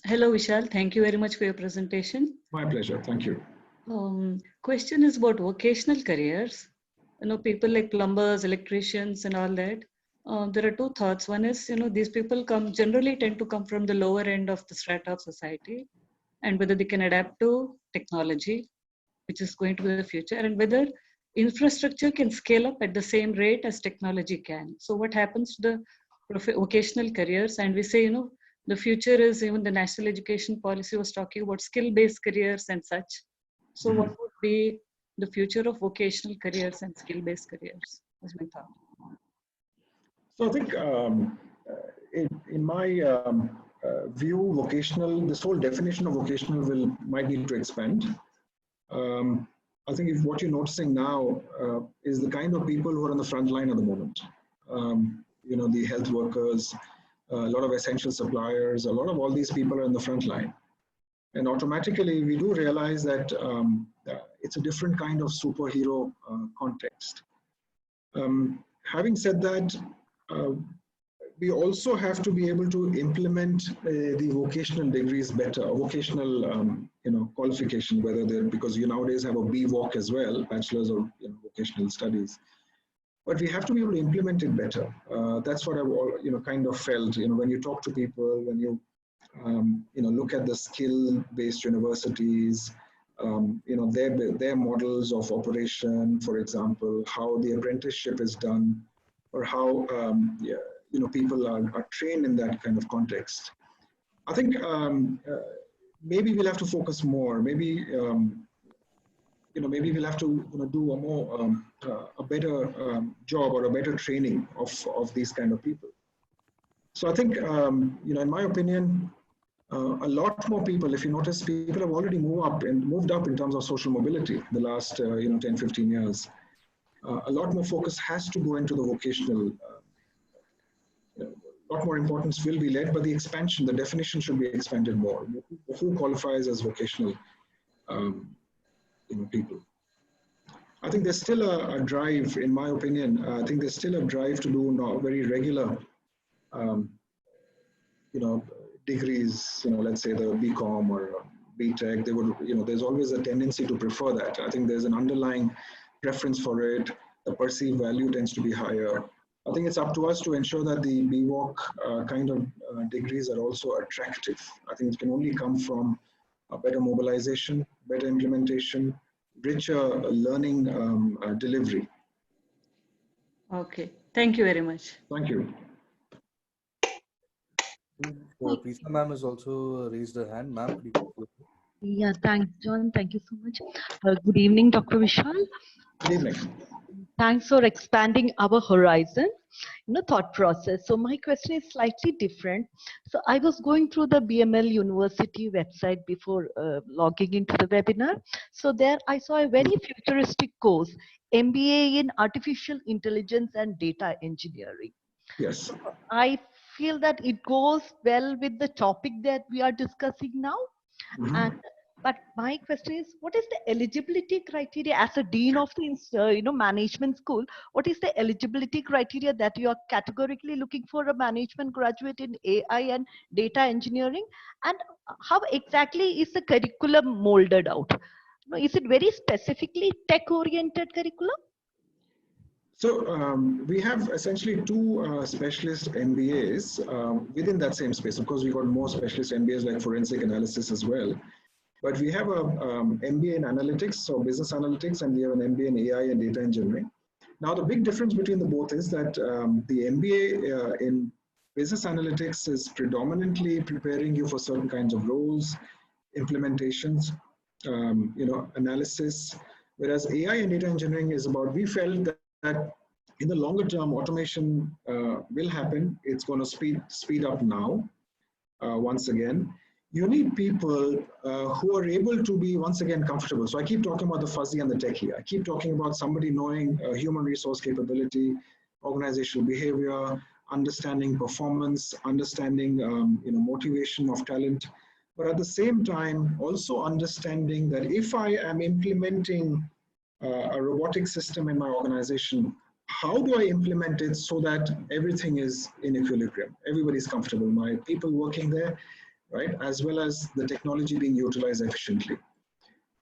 Hello, Vishal. Thank you very much for your presentation. My pleasure. Thank you. Question is about vocational careers. People like plumbers, electricians, and all that. There are two thoughts. One is, these people generally tend to come from the lower end of the strata of society, and whether they can adapt to technology, which is going to be the future, and whether infrastructure can scale up at the same rate as technology can. So what happens to the vocational careers? And we say, the future is, even the national education policy was talking about skill-based careers and such. So what would be the future of vocational careers and skill-based careers, is my thought. So I think in my view, this whole definition of vocational might need to expand. I think if what you're noticing now is the kind of people who are on the front line at the moment. The health workers, a lot of essential suppliers, a lot of all these people are in the front line. And automatically we do realize that it's a different kind of superhero context. Having said that, we also have to be able to implement the vocational degrees better, vocational qualification, whether they're, because you nowadays have a BVoc as well, Bachelor's of Vocational Studies. But we have to be able to implement it better. That's what I've kind of felt. When you talk to people, when you look at the skill-based universities, their models of operation, for example, how the apprenticeship is done, or how people are trained in that kind of context. I think maybe we'll have to focus more. Maybe maybe we'll have to do a more a better job or a better training of these kind of people. So I think in my opinion, a lot more people, if you notice, people have already moved up in terms of social mobility the last 10-15 years. A lot more focus has to go into the vocational. A lot more importance will be led, but the expansion, the definition should be expanded more. Who qualifies as vocational people? I think there's still a drive, in my opinion. I think there's still a drive to do very regular, degrees. Let's say the BCom or BTech. They would, there's always a tendency to prefer that. I think there's an underlying preference for it. The perceived value tends to be higher. I think it's up to us to ensure that the BVOC kind of degrees are also attractive. I think it can only come from a better mobilization, better implementation, richer learning delivery. Okay, thank you very much. Thank you. Preetha ma'am has also raised her hand. Ma'am, please. Yeah, thanks, John. Thank you so much. Good evening, Dr. Vishal. Good evening. Thanks for expanding our horizon, thought process. So my question is slightly different. So I was going through the BML University website before logging into the webinar. So there I saw a very futuristic course, MBA in Artificial Intelligence and Data Engineering. Yes. I feel that it goes well with the topic that we are discussing now. But my question is, what is the eligibility criteria as a dean of the management school? What is the eligibility criteria that you are categorically looking for a management graduate in AI and data engineering? And how exactly is the curriculum molded out? Is it very specifically tech-oriented curriculum? So we have essentially two specialist MBAs within that same space. Of course, we got more specialist MBAs like forensic analysis as well. But we have a MBA in analytics, so business analytics, and we have an MBA in AI and data engineering. Now, the big difference between the both is that the MBA in business analytics is predominantly preparing you for certain kinds of roles, implementations, analysis, whereas AI and data engineering is about, we felt that in the longer term, automation will happen. It's going to speed up now, once again. You need people who are able to be, once again, comfortable. So I keep talking about the fuzzy and the techie. I keep talking about somebody knowing human resource capability, organizational behavior, understanding performance, understanding motivation of talent. But at the same time, also understanding that if I am implementing a robotic system in my organization, how do I implement it so that everything is in equilibrium? Everybody's comfortable, my people working there, right? As well as the technology being utilized efficiently.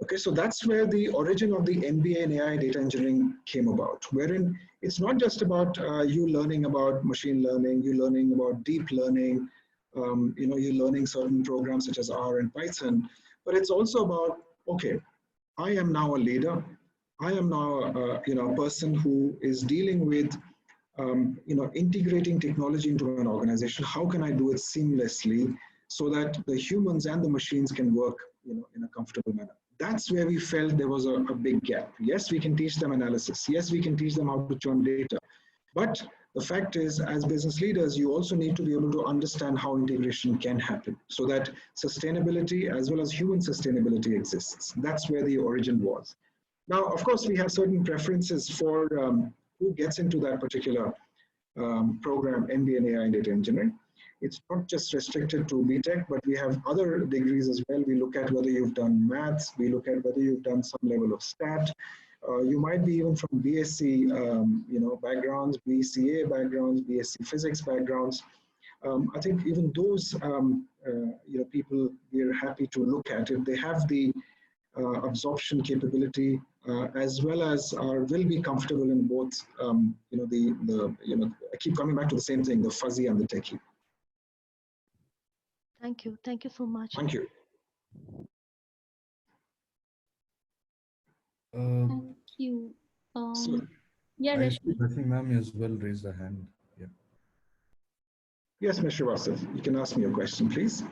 Okay, so that's where the origin of the MBA in AI data engineering came about, wherein it's not just about you learning about machine learning, you learning about deep learning, you're learning certain programs such as R and Python, but it's also about, okay, I am now a leader. I am now a person who is dealing with integrating technology into an organization. How can I do it seamlessly so that the humans and the machines can work in a comfortable manner? That's where we felt there was a big gap. Yes, we can teach them analysis. Yes, we can teach them how to churn data. But the fact is, as business leaders, you also need to be able to understand how integration can happen so that sustainability as well as human sustainability exists. That's where the origin was. Now, of course, we have certain preferences for who gets into that particular program, MBA in AI and data engineering. It's not just restricted to BTech, but we have other degrees as well. We look at whether you've done maths, we look at whether you've done some level of stat. You might be even from BSc backgrounds, BCA backgrounds, BSc physics backgrounds. I think even those people, we're happy to look at if they have the absorption capability as well as will be comfortable in both. I keep coming back to the same thing: the fuzzy and the techie. Thank you. Thank you so much. Thank you. Thank you. Yeah, Rashmi ma'am as well raised a hand. Yeah. Yes, Mr. Srivastava, you can ask me a question, please.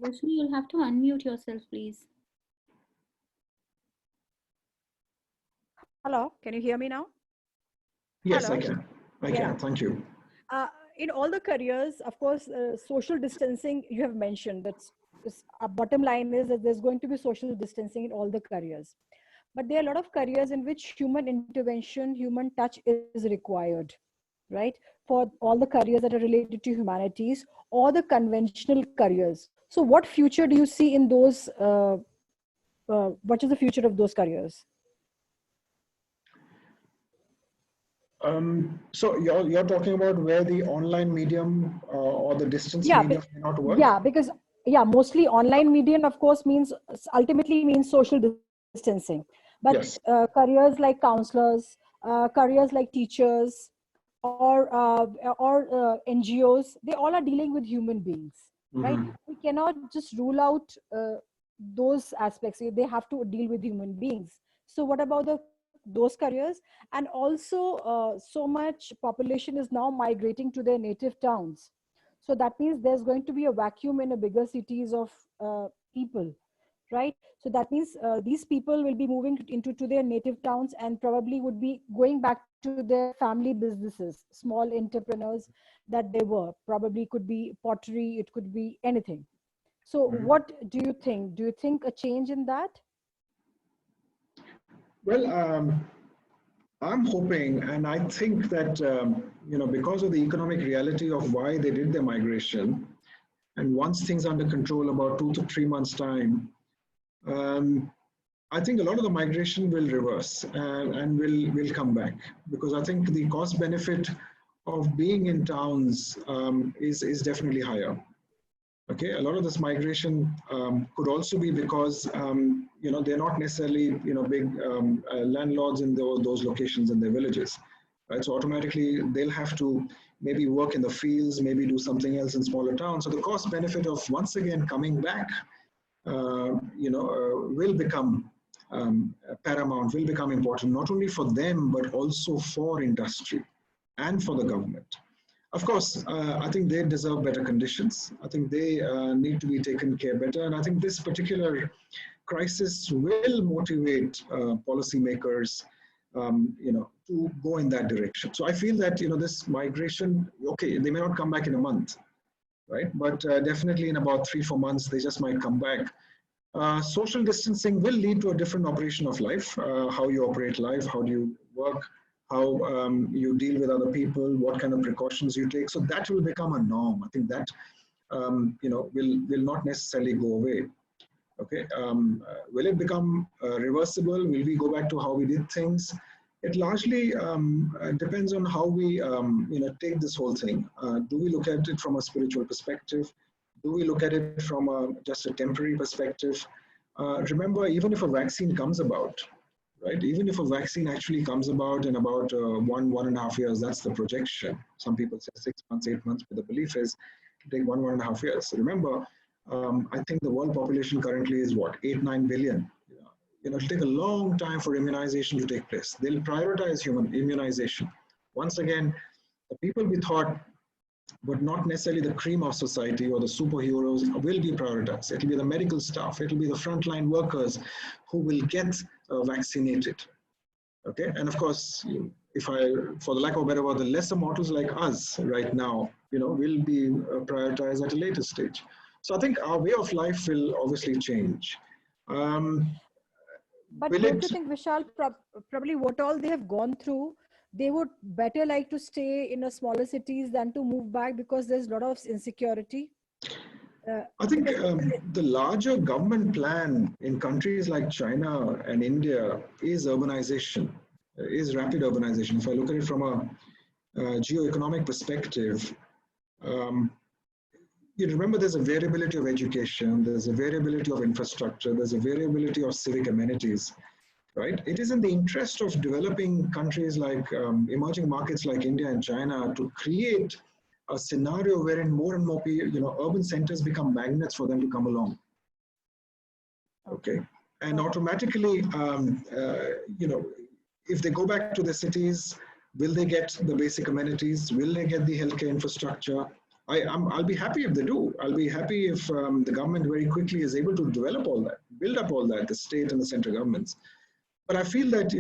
Vishnu, you'll have to unmute yourself, please. Hello, can you hear me now? Yes, Hello? I can. I Yeah. can. Thank you. In all the careers, of course, social distancing, you have mentioned that's bottom line is that there's going to be social distancing in all the careers. But there are a lot of careers in which human intervention, human touch is required, right? For all the careers that are related to humanities or the conventional careers. So what future do you see in those, what is the future of those careers? So you're talking about where the online medium or the distance medium may not work? Yeah, because mostly online medium, of course, means ultimately means social distancing. But Yes. Careers like counselors, careers like teachers, or NGOs, they all are dealing with human beings, right? We cannot just rule out those aspects. They have to deal with human beings. So what about those careers? And also, so much population is now migrating to their native towns. So that means there's going to be a vacuum in the bigger cities of people, right? So that means these people will be moving into their native towns and probably would be going back to their family businesses, small entrepreneurs that they were. Probably could be pottery, it could be anything. So what do you think? Do you think a change in that? Well, I'm hoping, and I think that, because of the economic reality of why they did their migration, and once things are under control about 2 to 3 months' time, I think a lot of the migration will reverse and will come back, because I think the cost benefit of being in towns is definitely higher. Okay, a lot of this migration could also be because they're not necessarily big landlords in those locations in their villages, right? So automatically they'll have to maybe work in the fields, maybe do something else in smaller towns. So the cost benefit of once again coming back, will become paramount, will become important, not only for them but also for industry and for the government. Of course, I think they deserve better conditions. I think they need to be taken care better. And I think this particular crisis will motivate policymakers, to go in that direction. So I feel that, this migration, okay, they may not come back in a month, right? But definitely in about 3-4 months, they just might come back. Social distancing will lead to a different operation of life, how you operate life, how do you work, how you deal with other people, what kind of precautions you take. So that will become a norm. I think that, will not necessarily go away. Okay, will it become reversible? Will we go back to how we did things? It largely depends on how we, take this whole thing. Do we look at it from a spiritual perspective? Do we look at it from just a temporary perspective? Remember, even if a vaccine comes about, right? Even if a vaccine actually comes about in about 1.5 years, that's the projection. Some people say 6 months, 8 months, but the belief is it'll take 1.5 years. So remember, I think the world population currently is what, 8-9 billion. It'll take a long time for immunization to take place. They'll prioritize human immunization. Once again, the people we thought, but not necessarily the cream of society or the superheroes, will be prioritized. It'll be the medical staff, it'll be the frontline workers who will get vaccinated. Okay, and of course, for the lack of a better word, the lesser mortals like us right now, will be prioritized at a later stage. So I think our way of life will obviously change. But don't you think, Vishal, probably what all they have gone through, they would better like to stay in a smaller cities than to move back, because there's a lot of insecurity? I think the larger government plan in countries like China and India is urbanization, is rapid urbanization. If I look at it from a geo-economic perspective, you remember there's a variability of education, there's a variability of infrastructure, there's a variability of civic amenities, right? It is in the interest of developing countries like emerging markets like India and China to create a scenario wherein more and more people, urban centers become magnets for them to come along. Okay, and automatically, if they go back to the cities, will they get the basic amenities? Will they get the healthcare infrastructure? I'll be happy if they do. I'll be happy if the government very quickly is able to develop all that, build up all that, the state and the central governments. But I feel that,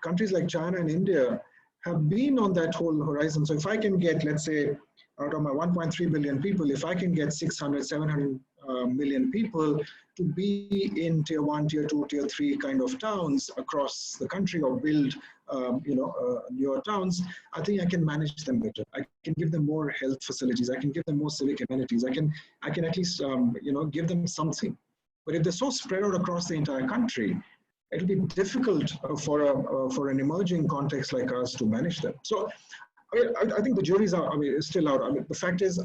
countries like China and India have been on that whole horizon. So if I can get, let's say, out of my 1.3 billion people, if I can get 600, 700 million people to be in tier 1, tier 2, tier 3 kind of towns across the country, or build, newer towns, I think I can manage them better. I can give them more health facilities. I can give them more civic amenities. I can at least, give them something. But if they're so spread out across the entire country, it'll be difficult for an emerging context like us to manage them. So I think the juries are still out. The fact is,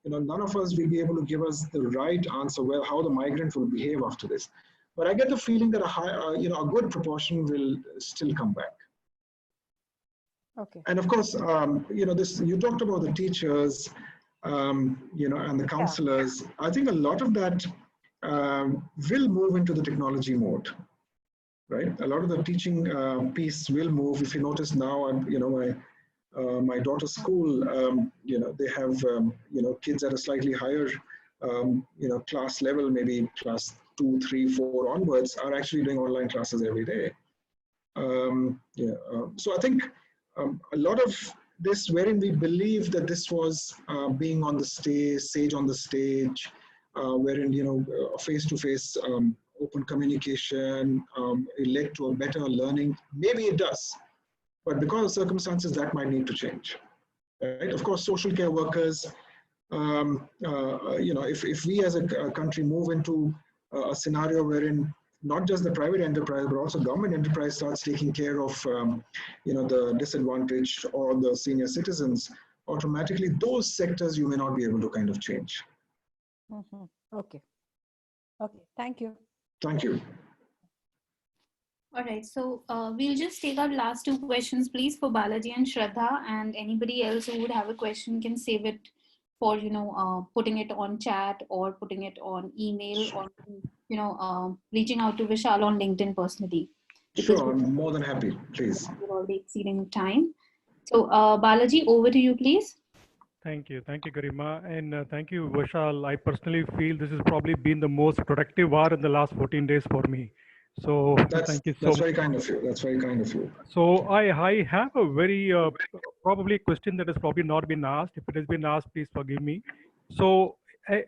none of us will be able to give us the right answer, well, how the migrant will behave after this. But I get the feeling that a good proportion will still come back. Okay. And of course, you talked about the teachers, and the counselors. I think a lot of that will move into the technology mode. Right, a lot of the teaching piece will move. If you notice now, my daughter's school, they have kids at a slightly higher class level, maybe class 2, 3, 4 onwards, are actually doing online classes every day. So I think a lot of this, wherein we believe that this was being on the sage on the stage, wherein face-to-face open communication, it led to a better learning. Maybe it does, but because of circumstances, that might need to change. Right? Of course, social care workers, if we as a country move into a scenario wherein not just the private enterprise, but also government enterprise starts taking care of, the disadvantaged or the senior citizens, automatically those sectors you may not be able to kind of change. Mm-hmm. Okay. Okay. Thank you. Thank you. All right, so we'll just take our last 2 questions, please, for Balaji and Shraddha, and anybody else who would have a question can save it for, putting it on chat or putting it on email, or, reaching out to Vishal on LinkedIn personally. Sure, I'm more than happy, please. We're already exceeding time. So Balaji, over to you, please. Thank you, Garima, and thank you, Vishal. I personally feel this has probably been the most productive hour in the last 14 days for me. So thank you so much. That's very kind of you. That's very kind of you. So I have a very probably a question that has probably not been asked. If it has been asked, please forgive me. So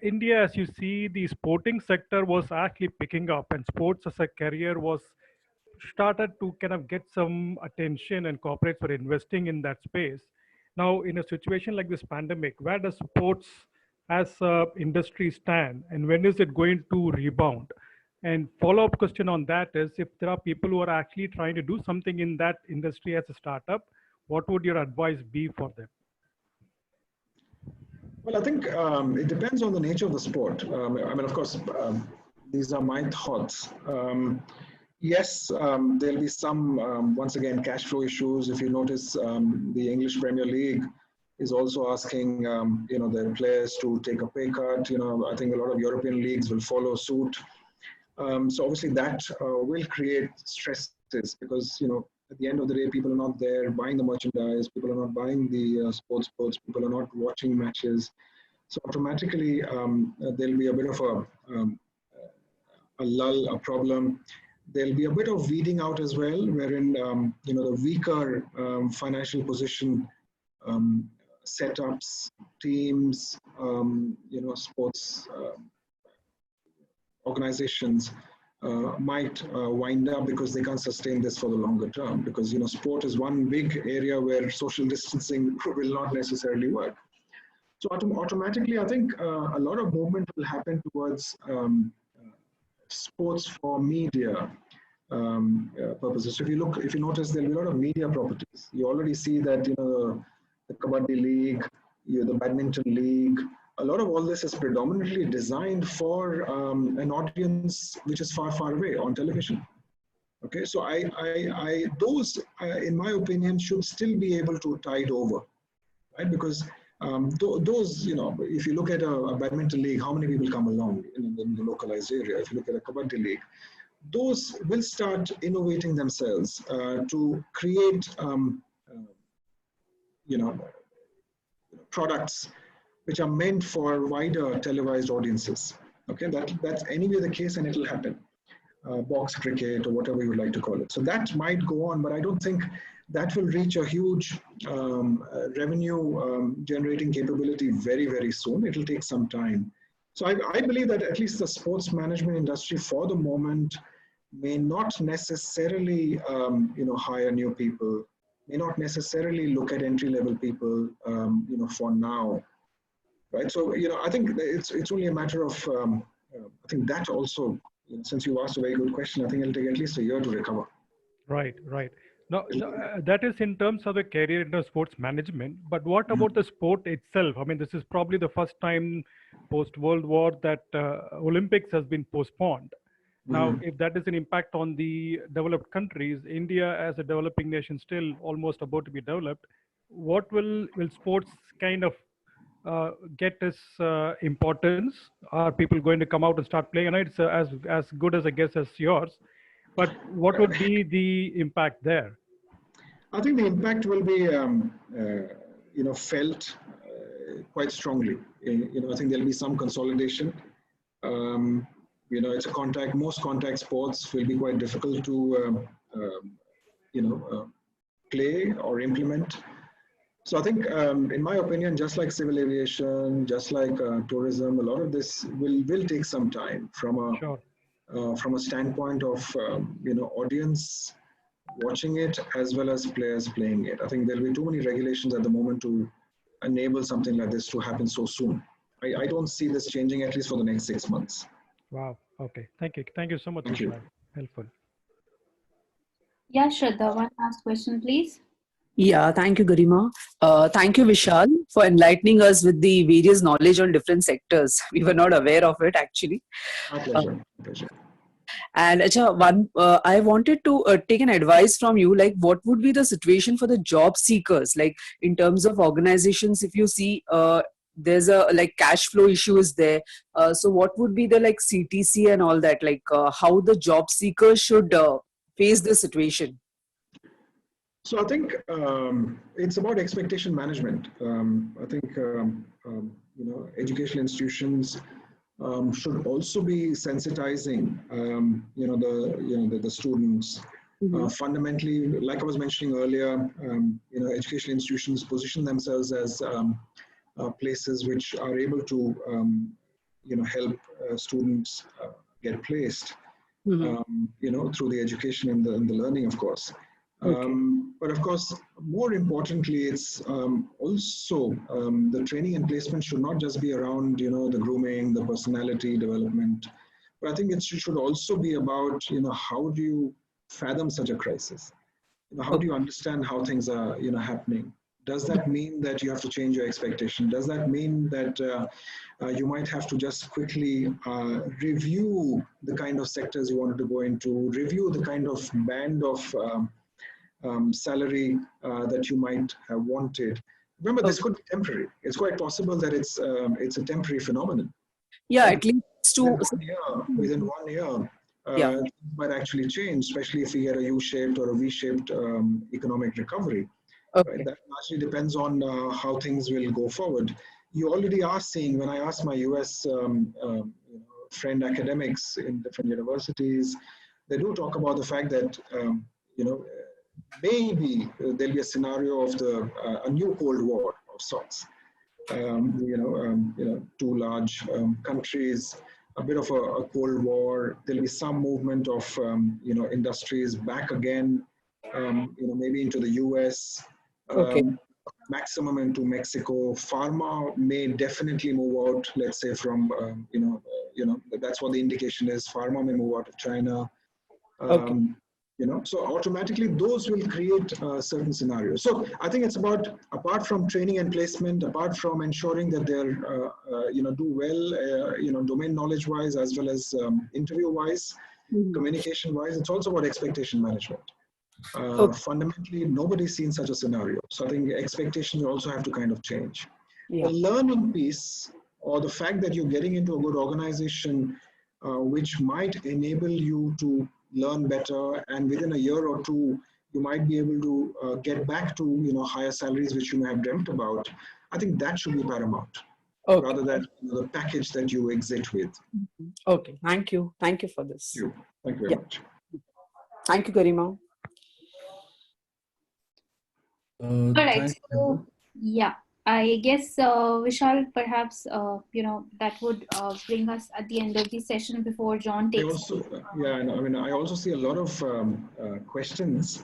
India, as you see, the sporting sector was actually picking up, and sports as a career was started to kind of get some attention, and corporates were investing in that space. Now, in a situation like this pandemic, where does sports as a industry stand, and when is it going to rebound? And follow-up question on that is, if there are people who are actually trying to do something in that industry as a startup, what would your advice be for them? Well, I think it depends on the nature of the sport. Of course, these are my thoughts. Yes, there'll be some, once again, cash flow issues. If you notice, the English Premier League is also asking, their players to take a pay cut. I think a lot of European leagues will follow suit. So obviously that will create stresses because, at the end of the day, people are not there buying the merchandise, people are not buying the sports books, people are not watching matches. So automatically there'll be a bit of a lull, a problem. There'll be a bit of weeding out as well, wherein, the weaker financial position setups, teams, sports organizations might wind up because they can't sustain this for the longer term, because sport is one big area where social distancing will not necessarily work. So automatically, I think a lot of movement will happen towards sports for media purposes. So if you notice, there'll be a lot of media properties. You already see that the Kabaddi League, the Badminton League. A lot of all this is predominantly designed for an audience which is far, far away on television. Okay, so those, in my opinion, should still be able to tide over, right? Because those, if you look at a badminton league, how many people come along in the localized area? If you look at a Kabaddi League, those will start innovating themselves to create, products which are meant for wider televised audiences. Okay, that's anyway the case, and it'll happen. Box cricket or whatever you would like to call it. So that might go on, but I don't think that will reach a huge revenue generating capability very, very soon. It'll take some time. So I believe that at least the sports management industry for the moment may not necessarily hire new people, may not necessarily look at entry-level people for now. Right. So, I think it's only a matter of, I think that also, since you asked a very good question, I think it'll take at least a year to recover. Right, right. Now, that is in terms of the career in the sports management. But what about the sport itself? I mean, this is probably the first time post-World War that Olympics has been postponed. Now, if that is an impact on the developed countries, India as a developing nation still almost about to be developed, what will sports kind of get its importance? Are people going to come out and start playing? I know it's as good as a guess as yours, but what would be the impact there? I think the impact will be, felt quite strongly. I think there'll be some consolidation. It's a contact. Most contact sports will be quite difficult to, play or implement. So I think, in my opinion, just like civil aviation, just like tourism, a lot of this will take some time from a standpoint of audience watching it as well as players playing it. I think there'll be too many regulations at the moment to enable something like this to happen so soon. I don't see this changing at least for the next 6 months. Wow. Okay. Thank you. Thank you so much. Thank you. Helpful. Yeah, Shraddha, one last question, please. Yeah, thank you, Garima. Thank you, Vishal, for enlightening us with the various knowledge on different sectors. We were not aware of it, actually. My pleasure. Pleasure. And I wanted to take an advice from you, like what would be the situation for the job seekers, like in terms of organizations, if you see there's a like cash flow issue is there. So what would be the like CTC and all that, like how the job seekers should face this situation? So I think it's about expectation management. I think educational institutions should also be sensitizing the students. Fundamentally, like I was mentioning earlier, educational institutions position themselves as places which are able to help students get placed through the education and the learning, of course. But of course, more importantly, it's also the training and placement should not just be around, the grooming, the personality development, but I think it should also be about, how do you fathom such a crisis? How do you understand how things are, happening? Does that mean that you have to change your expectation? Does that mean that you might have to just quickly review the kind of sectors you wanted to go into, review the kind of band of salary that you might have wanted? Remember, this could be temporary. It's quite possible that it's a temporary phenomenon. Yeah, at least within 1 year, it might actually change, especially if we get a U-shaped or a V-shaped economic recovery. Right? That largely depends on how things will go forward. You already are seeing, when I asked my US friend academics in different universities, they do talk about the fact that maybe there'll be a scenario of a new Cold War of sorts. Two large countries, a bit of a Cold War. There'll be some movement of industries back again, maybe into the US. Maximum into Mexico. Pharma may definitely move out. Let's say from that's what the indication is. Pharma may move out of China. So automatically those will create certain scenarios. So I think it's about, apart from training and placement, apart from ensuring that they're do well, domain knowledge wise as well as interview wise, communication wise. It's also about expectation management. Fundamentally, nobody's seen such a scenario. So I think expectations also have to kind of change. The learning piece, or the fact that you're getting into a good organization, which might enable you to learn better, and within a year or two, you might be able to get back to higher salaries which you may have dreamt about. I think that should be paramount. rather than the package that you exit with. Okay, thank you. Thank you for this. Thank you very much. Thank you, Garima. All right. So, yeah, I guess Vishal, perhaps that would bring us at the end of the session before John I takes. also, I also see a lot of questions.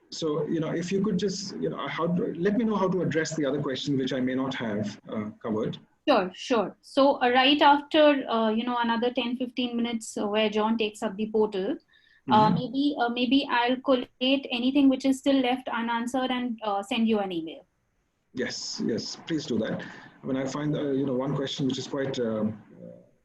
So, if you could just, let me know how to address the other question which I may not have covered. Sure. So right after, another 10-15 minutes where John takes up the portal, maybe I'll collate anything which is still left unanswered and send you an email. Yes, please do that. I find, one question which is quite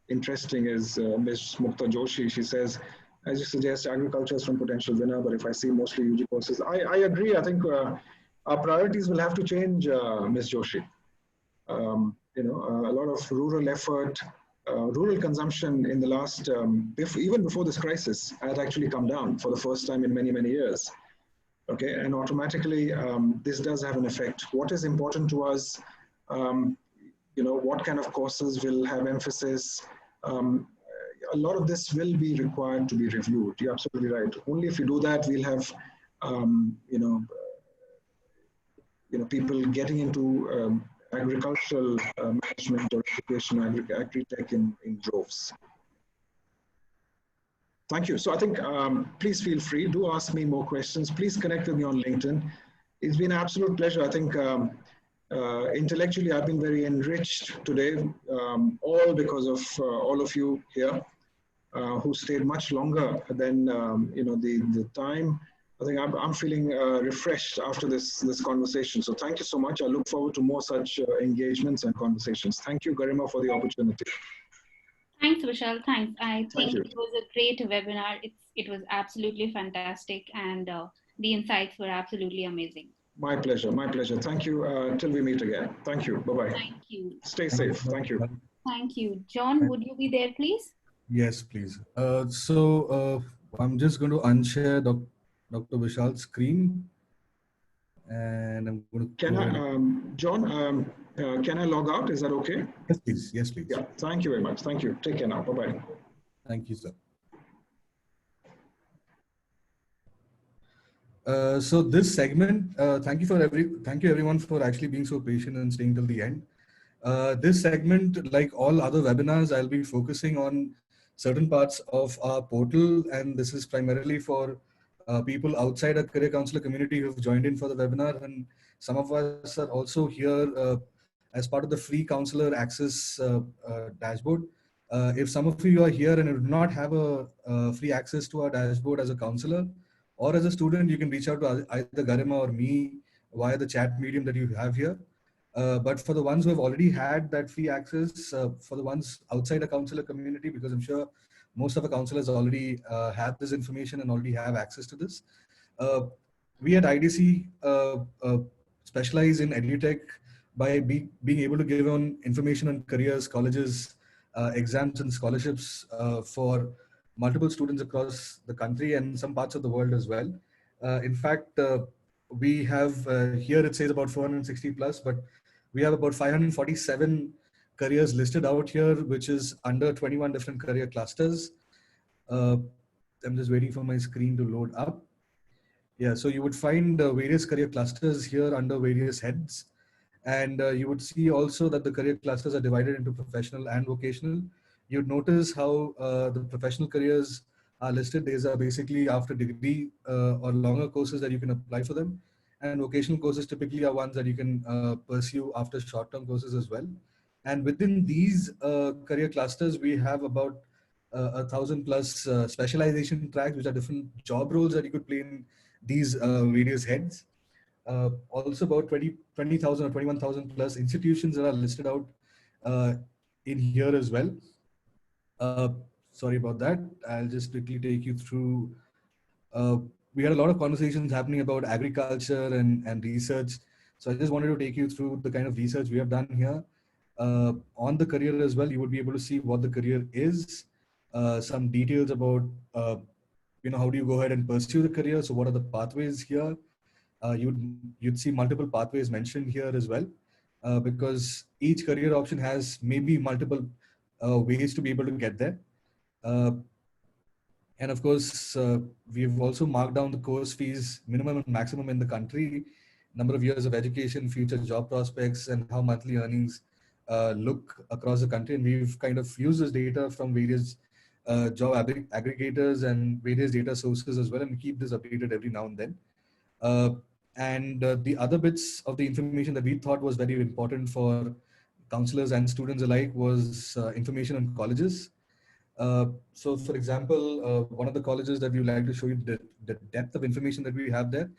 interesting is Ms. Mukta Joshi. She says, as you suggest, agriculture is from potential winner, but if I see mostly UG courses, I agree. I think our priorities will have to change, Ms. Joshi. A lot of rural effort, rural consumption in the last, even before this crisis, had actually come down for the first time in many, many years. Okay, and automatically this does have an effect. What is important to us, what kind of courses will have emphasis, a lot of this will be required to be reviewed. You're absolutely right. Only if you do that, we'll have, people getting into agricultural management or education, agri-tech in droves. Thank you. So I think, please feel free. Do ask me more questions. Please connect with me on LinkedIn. It's been an absolute pleasure. I think intellectually, I've been very enriched today, all because of all of you here who stayed much longer than the time. I think I'm feeling refreshed after this conversation. So thank you so much. I look forward to more such engagements and conversations. Thank you, Garima, for the opportunity. Thanks, Vishal. Thanks. I think it was a great webinar. It was absolutely fantastic, and the insights were absolutely amazing. My pleasure. My pleasure. Thank you. Till we meet again. Thank you. Bye-bye. Thank you. Stay safe. Thank you. Thank you. John, would you be there, please? Yes, please. I'm just going to unshare Dr. Vishal's screen. And I'm going to... John, can I log out? Is that okay? Yes, please. Yes, please. Yeah. Thank you very much. Thank you. Take care now. Bye-bye. Thank you, sir. So this segment, thank you everyone for actually being so patient and staying till the end. This segment, like all other webinars, I'll be focusing on certain parts of our portal, and this is primarily for people outside our career counselor community who've joined in for the webinar, and some of us are also here as part of the free counselor access dashboard. If some of you are here and do not have a free access to our dashboard as a counselor or as a student, you can reach out to either Garima or me via the chat medium that you have here. But for the ones who have already had that free access, for the ones outside a counselor community, because I'm sure most of the counselors already have this information and already have access to this. We at IDC specialize in edutech by being able to give on information on careers, colleges, exams and scholarships for multiple students across the country and some parts of the world as well. In fact, we have here it says about 460 plus, but we have about 547 careers listed out here, which is under 21 different career clusters. I'm just waiting for my screen to load up. Yeah, so you would find various career clusters here under various heads. And you would see also that the career clusters are divided into professional and vocational. You'd notice how the professional careers are listed. These are basically after degree or longer courses that you can apply for them. And vocational courses typically are ones that you can pursue after short-term courses as well. And within these career clusters, we have about 1,000 plus specialization tracks, which are different job roles that you could play in these various heads. Also about 20,000 or 21,000 plus institutions that are listed out in here as well. Sorry about that. I'll just quickly take you through. We had a lot of conversations happening about agriculture and research. So I just wanted to take you through the kind of research we have done here. On the career as well, you would be able to see what the career is, some details about, how do you go ahead and pursue the career? So what are the pathways here? You'd see multiple pathways mentioned here as well. because each career option has maybe multiple ways to be able to get there. Uh, and of course, we've also marked down the course fees, minimum and maximum in the country, number of years of education, future job prospects, and how monthly earnings look across the country. And we've kind of used this data from various job aggregators and various data sources as well, and we keep this updated every now and then. Uh, and the other bits of the information that we thought was very important for counselors and students alike was information on colleges. So, for example, one of the colleges that we would like to show you the depth of information that we have there,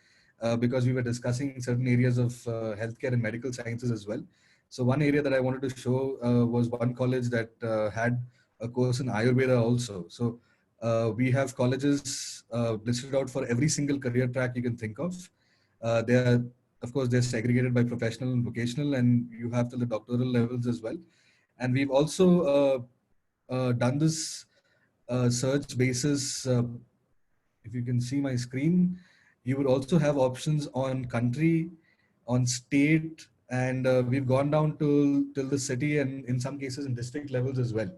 because we were discussing certain areas of healthcare and medical sciences as well. So, one area that I wanted to show was one college that had a course in Ayurveda also. So, we have colleges listed out for every single career track you can think of. They are, of course, they're segregated by professional and vocational, and you have till the doctoral levels as well. And we've also done this search basis. If you can see my screen, you would also have options on country, on state, and we've gone down to till the city and in some cases in district levels as well.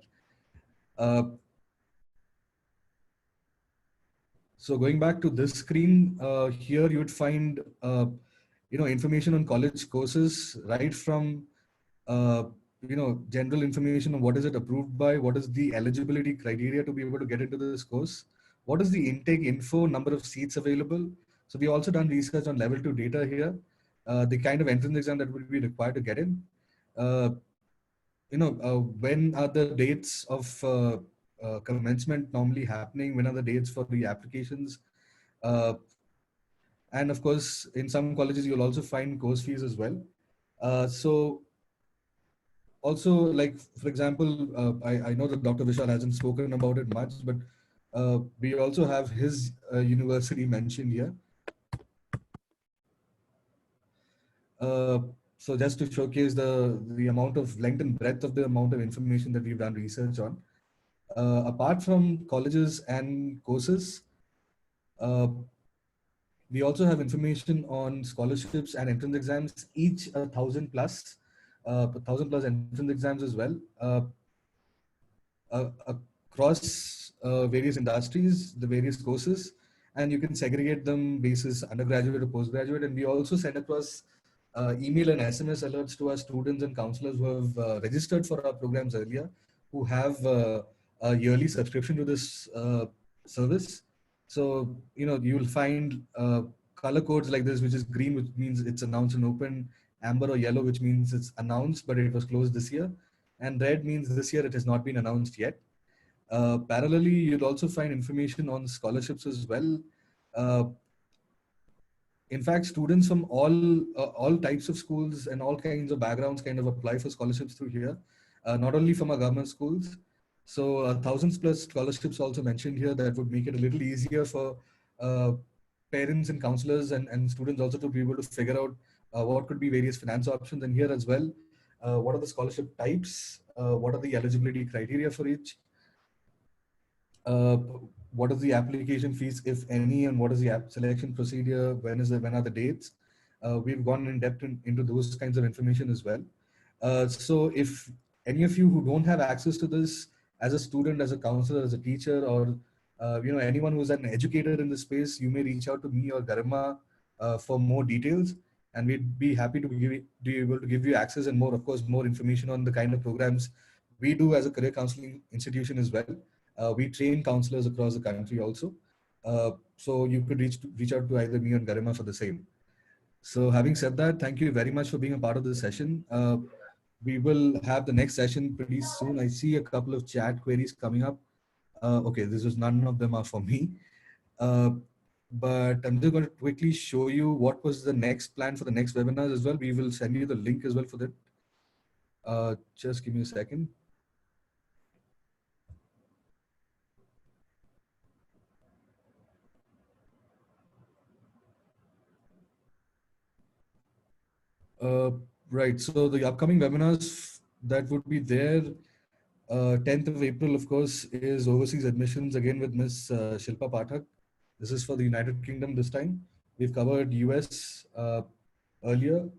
So going back to this screen, here you would find information on college courses, right from general information on what is it approved by, what is the eligibility criteria to be able to get into this course, what is the intake info, number of seats available. So we also done research on level 2 data here, the kind of entrance exam that would be required to get in. When are the dates of commencement normally happening? When are the dates for the applications? And of course, in some colleges, you'll also find course fees as well. So also, like, for example, I know that Dr. Vishal hasn't spoken about it much, but we also have his university mentioned here. So just to showcase the amount of length and breadth of the amount of information that we've done research on. Apart from colleges and courses, we also have information on scholarships and entrance exams, each 1,000 plus, 1,000 plus entrance exams as well, across various industries, the various courses, and you can segregate them basis undergraduate or postgraduate. And we also send across email and SMS alerts to our students and counselors who have registered for our programs earlier, who have a yearly subscription to this service. So, you will find color codes like this, which is green, which means it's announced and open, amber or yellow, which means it's announced, but it was closed this year. And red means this year it has not been announced yet. Parallelly, you'll also find information on scholarships as well. In fact, students from all types of schools and all kinds of backgrounds kind of apply for scholarships through here, not only from our government schools. So thousands plus scholarships also mentioned here that would make it a little easier for parents and counselors and students also to be able to figure out what could be various finance options. And here as well, what are the scholarship types, what are the eligibility criteria for each, what is the application fees, if any, and what is the app selection procedure, when are the dates. We've gone in depth into those kinds of information as well. So if any of you who don't have access to this as a student, as a counselor, as a teacher, or anyone who's an educator in this space, you may reach out to me or Garima for more details, and we'd be happy to be able to give you access and more, of course, more information on the kind of programs we do as a career counseling institution as well. We train counselors across the country also. So you could reach out to either me or Garima for the same. So having said that, thank you very much for being a part of this session. We will have the next session pretty soon. I see a couple of chat queries coming up. Okay, none of them are for me. But I'm just going to quickly show you what was the next plan for the next webinars as well. We will send you the link as well for that. Just give me a second. Right. So the upcoming webinars that would be there, 10th of April, of course, is overseas admissions again with Miss Shilpa Pathak. This is for the United Kingdom this time. We've covered US earlier.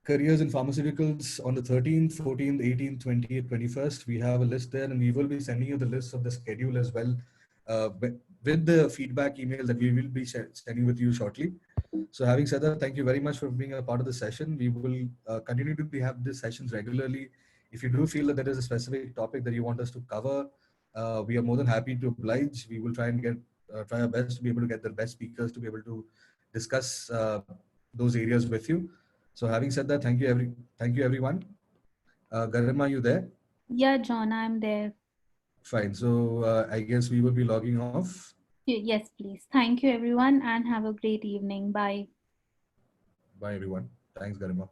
careers in pharmaceuticals on the 13th, 14th, 18th, 20th, 21st. We have a list there, and we will be sending you the list of the schedule as well, with the feedback email that we will be sending with you shortly. So having said that, thank you very much for being a part of the session. We will continue to have these sessions regularly. If you do feel that there is a specific topic that you want us to cover, we are more than happy to oblige. We will try and try our best to be able to get the best speakers to be able to discuss those areas with you. So having said that, thank you everyone. Garima, you there? Yeah, John, I'm there. Fine. So I guess we will be logging off. Yes, please. Thank you, everyone, and have a great evening. Bye. Bye, everyone. Thanks, Garima.